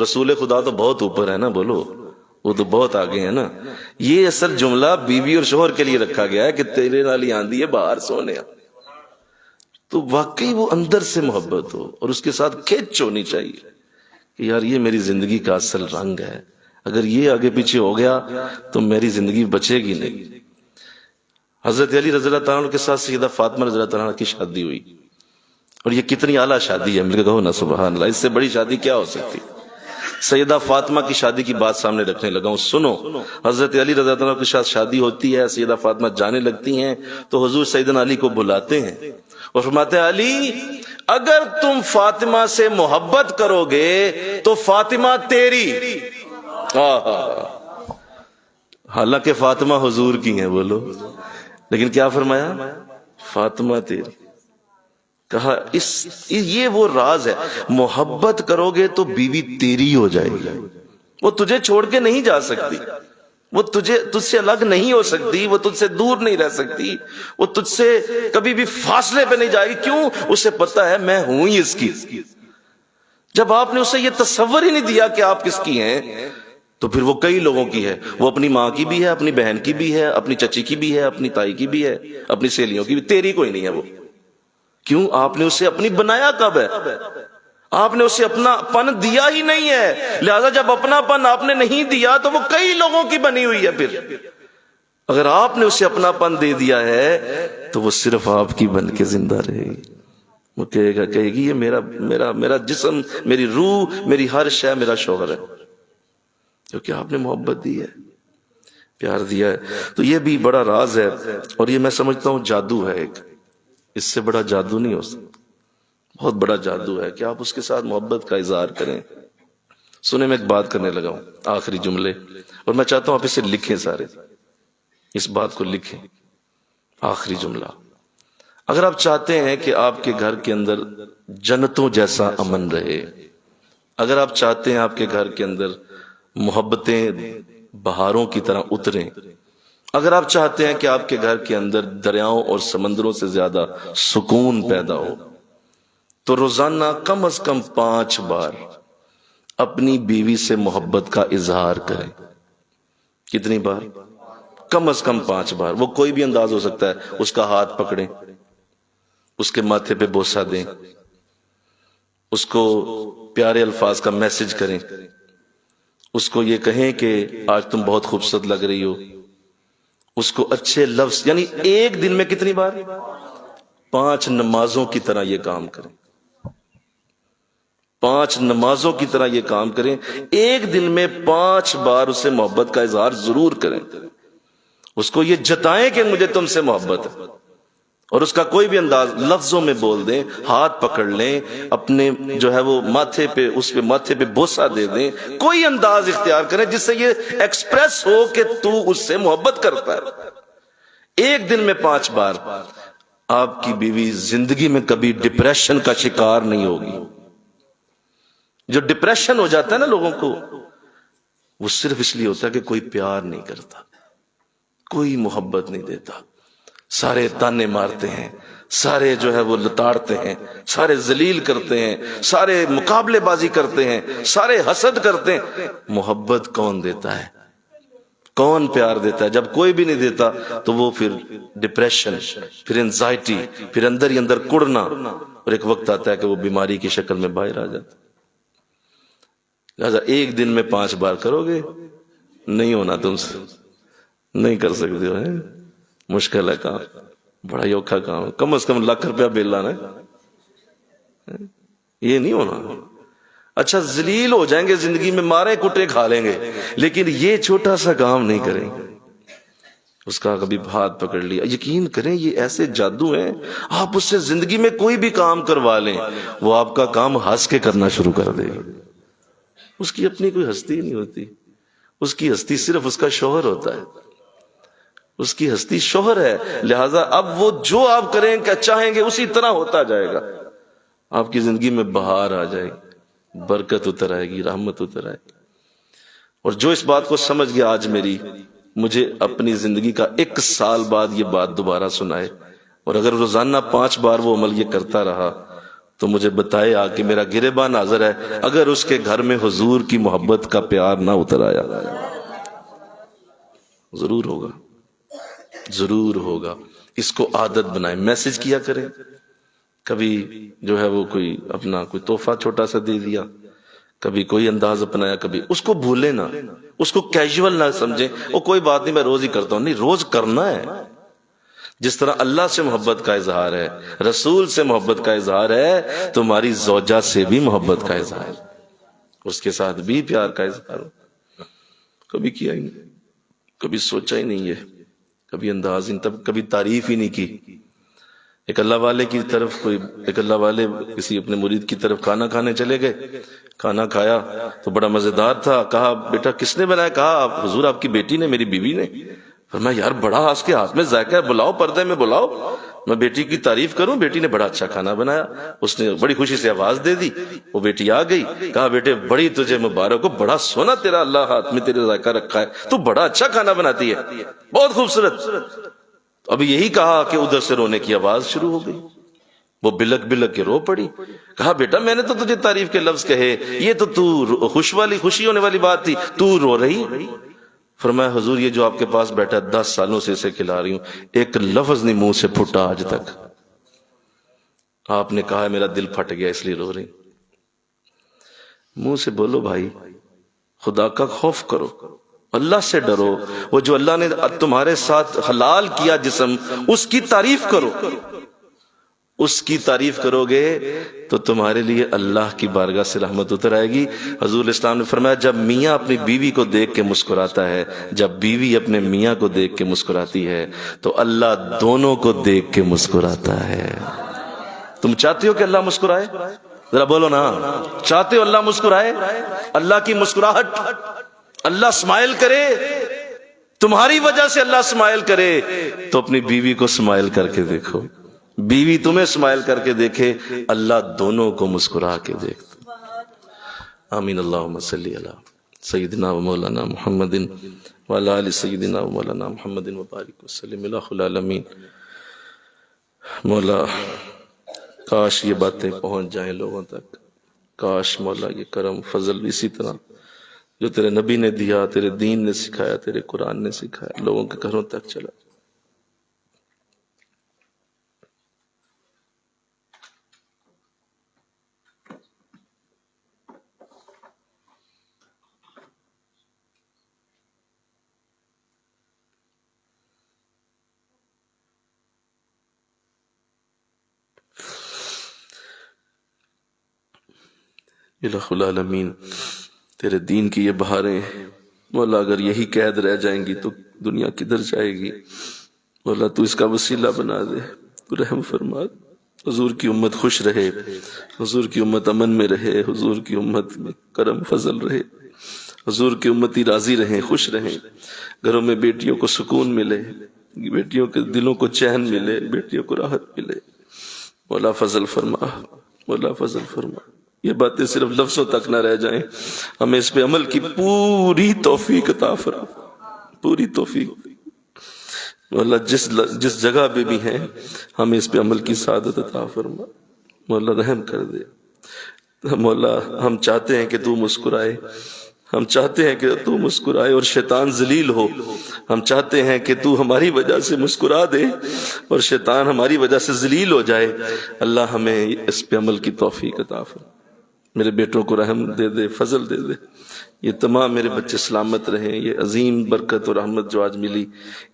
رسول خدا تو بہت اوپر ہے نا, بولو وہ تو بہت آگے ہیں نا. یہ اصل جملہ بیوی اور شوہر کے لیے رکھا گیا ہے کہ تیرے نالی آندھی ہے بہار سونے. تو واقعی وہ اندر سے محبت ہو اور اس کے ساتھ کھچ ہونی چاہیے کہ یار یہ میری زندگی کا اصل رنگ ہے, اگر یہ آگے پیچھے ہو گیا تو میری زندگی بچے گی نہیں. حضرت علی رضی اللہ تعالیٰ عنہ کے ساتھ سیدہ فاطمہ رضی اللہ تعالیٰ عنہ کی شادی ہوئی, اور یہ کتنی اعلیٰ شادی ہے. مل کے کہو نا سبحان اللہ, اس سے بڑی شادی کیا ہو سکتی. سیدہ فاطمہ کی شادی کی بات سامنے رکھنے لگا ہوں. سنو, حضرت علی رضی اللہ عنہ کے ساتھ شادی ہوتی ہے, سیدہ فاطمہ جانے لگتی ہیں تو حضور سیدنا علی کو بلاتے ہیں اور فرماتے ہیں علی اگر تم فاطمہ سے محبت کرو گے تو فاطمہ تیری. حالانکہ فاطمہ حضور کی ہیں, بولو, لیکن کیا فرمایا؟ فاطمہ تیری. کہا یہ وہ راز ہے, محبت کرو گے تو بیوی تیری ہو جائے گی, وہ تجھے چھوڑ کے نہیں جا سکتی, وہ تجھ سے الگ نہیں ہو سکتی, وہ تجھ سے دور نہیں رہ سکتی, وہ تجھ سے کبھی بھی فاصلے پہ نہیں جائے گی. کیوں؟ اسے پتا ہے میں ہوں ہی اس کی. جب آپ نے اسے یہ تصور ہی نہیں دیا کہ آپ کس کی ہیں تو پھر وہ کئی لوگوں کی ہے. وہ اپنی ماں کی بھی ہے, اپنی بہن کی بھی ہے, اپنی چچی کی بھی ہے, اپنی تائی کی بھی ہے, اپنی سہیلیوں کی بھی. تیری کوئی نہیں ہے وہ. کیوں؟ آپ نے اسے اپنی بنایا کب ہے؟ آپ نے اسے اپنا پن دیا ہی نہیں ہے، لہذا جب اپنا پن آپ نے نہیں دیا تو وہ کئی لوگوں کی بنی ہوئی ہے. پھر اگر آپ نے اسے اپنا پن دے دیا ہے تو وہ صرف آپ کی بن کے زندہ رہے گی. وہ کہے گی یہ میرا جسم، میری روح، میری ہر شے میرا شوہر ہے، کیونکہ آپ نے محبت دی ہے، پیار دیا ہے. تو یہ بھی بڑا راز ہے، اور یہ میں سمجھتا ہوں جادو ہے ایک، اس سے بڑا جادو نہیں ہو سکتا. بہت بڑا جادو ہے کہ آپ اس کے ساتھ محبت کا اظہار کریں. سنیں، میں ایک بات کرنے لگا ہوں، آخری جملے، اور میں چاہتا ہوں آپ اسے لکھیں، سارے اس بات کو لکھیں. آخری جملہ، اگر آپ چاہتے ہیں کہ آپ کے گھر کے اندر جنتوں جیسا امن رہے، اگر آپ چاہتے ہیں آپ کے گھر کے اندر محبتیں بہاروں کی طرح اتریں، اگر آپ چاہتے ہیں کہ آپ کے گھر کے اندر دریاؤں اور سمندروں سے زیادہ سکون پیدا ہو، تو روزانہ کم از کم 5 بار اپنی بیوی سے محبت کا اظہار کریں. کتنی بار؟ کم از کم 5 بار. وہ کوئی بھی انداز ہو سکتا ہے. اس کا ہاتھ پکڑیں، اس کے ماتھے پہ بوسہ دیں، اس کو پیارے الفاظ کا میسج کریں، اس کو یہ کہیں کہ آج تم بہت خوبصورت لگ رہی ہو، اس کو اچھے لفظ، یعنی ایک دن میں کتنی بار؟ 5 نمازوں کی طرح یہ کام کریں. 5 نمازوں کی طرح یہ کام کریں. ایک دن میں 5 بار اسے محبت کا اظہار ضرور کریں. اس کو یہ جتائیں کہ مجھے تم سے محبت ہے، اور اس کا کوئی بھی انداز لفظوں میں بول دیں، ہاتھ پکڑ لیں، اپنے جو ہے وہ ماتھے پہ بوسہ دے دیں، کوئی انداز اختیار کریں جس سے یہ ایکسپریس ہو کہ تو اس سے محبت کرتا ہے. ایک دن میں 5 بار. آپ کی بیوی زندگی میں کبھی ڈپریشن کا شکار نہیں ہوگی. جو ڈپریشن ہو جاتا ہے نا لوگوں کو، وہ صرف اس لیے ہوتا ہے کہ کوئی پیار نہیں کرتا، کوئی محبت نہیں دیتا. سارے تانے مارتے ہیں، سارے جو ہے وہ لتاڑتے ہیں، سارے ذلیل کرتے ہیں، سارے مقابلے بازی کرتے ہیں، سارے حسد کرتے ہیں. محبت کون دیتا ہے؟ کون پیار دیتا ہے؟ جب کوئی بھی نہیں دیتا تو وہ پھر ڈپریشن، پھر انزائٹی، پھر اندر ہی اندر کڑنا، اور ایک وقت آتا ہے کہ وہ بیماری کی شکل میں باہر آ جاتا. لہذا ایک دن میں 5 بار کرو گے، نہیں ہونا تم سے، نہیں کر سکتے ہو. مشکل ہے کام، بڑا ہی اوکھا کام ہے. کم از کم ₹1,00,000 بل لانا ہے، یہ نہیں ہونا. اچھا ذلیل ہو جائیں گے زندگی میں، مارے کٹے کھا لیں گے، لیکن یہ چھوٹا سا کام نہیں کریں گے. اس کا کبھی ہاتھ پکڑ لیا، یقین کریں یہ ایسے جادو ہیں، آپ اس سے زندگی میں کوئی بھی کام کروا لیں، وہ آپ کا کام ہنس کے کرنا شروع کر دے گا. اس کی اپنی کوئی ہستی نہیں ہوتی، اس کی ہستی صرف اس کا شوہر ہوتا ہے. اس کی ہستی شوہر ہے، لہذا اب وہ جو آپ کریں کہ چاہیں گے اسی طرح ہوتا جائے گا. آپ کی زندگی میں بہار آ جائے گی، برکت اتر آئے گی، رحمت اتر آئے گی. اور جو اس بات کو سمجھ گیا آج مجھے اپنی زندگی کا 1 سال بعد یہ بات دوبارہ سنائے، اور اگر روزانہ 5 بار وہ عمل یہ کرتا رہا تو مجھے بتائے آ کہ میرا گریبان حاضر ہے اگر اس کے گھر میں حضور کی محبت کا پیار نہ اتر آیا. ضرور ہوگا، ضرور ہوگا. اس کو عادت بنائیں، میسج کیا کریں. کبھی جو ہے وہ کوئی اپنا کوئی تحفہ چھوٹا سا دے دیا، کبھی کوئی انداز اپنایا، کبھی اس کو بھولیں نہ، اس کو کیجول نہ سمجھیں. وہ کوئی بات نہیں، میں روز ہی کرتا ہوں. نہیں، روز کرنا ہے. جس طرح اللہ سے محبت کا اظہار ہے، رسول سے محبت کا اظہار ہے، تمہاری زوجہ سے بھی محبت کا اظہار ہے، اس کے ساتھ بھی پیار کا اظہار. کبھی کیا ہی نہیں، کبھی سوچا ہی نہیں، ہے کبھی انداز ہی، تب کبھی تعریف ہی نہیں کی. ایک اللہ والے کسی اپنے مرید کی طرف کھانا کھانے چلے گئے. کھانا کھایا تو بڑا مزیدار تھا. کہا بیٹا کس نے بنایا؟ کہا حضور آپ کی بیٹی نے، میری بیوی نے. فرمایا یار بڑا اس کے ہاتھ میں ذائقہ ہے، بلاؤ، پردے میں بلاؤ، میں بیٹی کی تعریف کروں. بیٹی نے بڑا اچھا کھانا بنایا. اس نے بڑی خوشی سے آواز دے دی، وہ بیٹی آ گئی. کہا بیٹے بڑی تجھے مبارک ہو، بڑا سونا تیرا اللہ ہاتھ میں تیرے ذائقہ رکھا ہے، تو بڑا اچھا کھانا بناتی ہے، بہت خوبصورت. ابھی یہی کہا کہ ادھر سے رونے کی آواز شروع ہو گئی. وہ بلک بلک کے رو پڑی. کہا بیٹا میں نے تو تجھے تعریف کے لفظ کہے، یہ تو خوشی ہونے والی بات تھی، تو رو رہی. فرمایا حضور یہ جو آپ کے پاس بیٹھا 10 سالوں سے اسے کھلا رہی ہوں، ایک لفظ نہیں منہ سے پھوٹا آج تک. آپ نے کہا میرا دل پھٹ گیا اس لیے رو رہی. منہ سے بولو بھائی، خدا کا خوف کرو، اللہ سے ڈرو، وہ جو اللہ نے تمہارے ساتھ حلال کیا جسم، اس کی تعریف کرو۔ اس کی تعریف کرو گے تو تمہارے لیے اللہ کی بارگاہ سے رحمت اتر آئے گی۔ حضور اسلام نے فرمایا جب میاں اپنی بیوی کو دیکھ کے مسکراتا ہے، جب بیوی اپنے میاں کو دیکھ کے مسکراتی ہے، تو اللہ دونوں کو دیکھ کے مسکراتا ہے۔ تم چاہتے ہو کہ اللہ مسکرائے؟ ذرا بولو نا، چاہتے ہو اللہ مسکرائے؟ اللہ کی مسکراہٹ، اللہ اسمائل کرے، تمہاری وجہ سے اللہ اسمائل کرے، تو اپنی بیوی کو اسمائل کر کے دیکھو، بیوی تمہیں اسمائل کر کے دیکھے، اللہ دونوں کو مسکرا کے دیکھتا۔ آمین۔ اللہم صلی علی سیدنا و مولانا محمد وعلی آل سیدنا و مولانا محمد وبارک وسلم الہ العالمین۔ مولا کاش یہ باتیں پہنچ جائیں لوگوں تک، کاش مولا یہ کرم فضل اسی طرح جو تیرے نبی نے دیا، تیرے دین نے سکھایا، تیرے قرآن نے سکھایا، لوگوں کے گھروں تک چلا۔ الہ العالمین، تیرے دین کی یہ بہاریں مولا اگر یہی قید رہ جائیں گی تو دنیا کدھر جائے گی؟ مولا تو اس کا وسیلہ بنا دے، تو رحم فرما، حضور کی امت خوش رہے، حضور کی امت امن میں رہے، حضور کی امت میں کرم فضل رہے، حضور کی امتی راضی رہیں، خوش رہیں، گھروں میں بیٹیوں کو سکون ملے، بیٹیوں کے دلوں کو چین ملے، بیٹیوں کو راحت ملے۔ مولا فضل فرما، مولا فضل فرما، یہ باتیں صرف لفظوں تک نہ رہ جائیں، ہمیں اس پہ عمل کی پوری توفیق عطا فرما، پوری توفیق۔ مولا جس جگہ پہ بھی ہیں ہمیں اس پہ عمل کی سعادت عطا فرما، مولا رحم کر دے۔ مولا ہم چاہتے ہیں کہ تو مسکرائے، ہم چاہتے ہیں کہ تو مسکرائے اور شیطان ذلیل ہو، ہم چاہتے ہیں کہ تو ہماری وجہ سے مسکرا دے اور شیطان ہماری وجہ سے ذلیل ہو جائے۔ اللہ ہمیں اس پہ عمل کی توفیق عطا فرما، میرے بیٹوں کو رحم دے دے، فضل دے دے، یہ تمام میرے بچے سلامت رہیں، یہ عظیم برکت اور رحمت جو آج ملی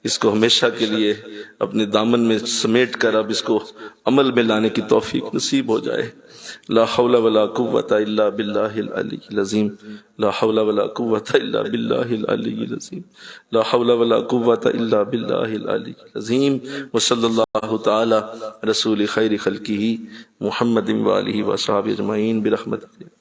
اس کو ہمیشہ کے لیے اپنے دامن میں سمیٹ کر اب اس کو عمل میں لانے کی توفیق نصیب ہو جائے۔ لا حول ولا قوة الا باللہ العلی العظیم، لا حول ولا قوة الا باللہ العلی العظیم، لا حول ولا قوة الا باللہ العلی العظیم۔ وصلی اللہ تعالی رسول خیر خلقہ محمد وآلہ وصحبہ اجمعین برحمتہ۔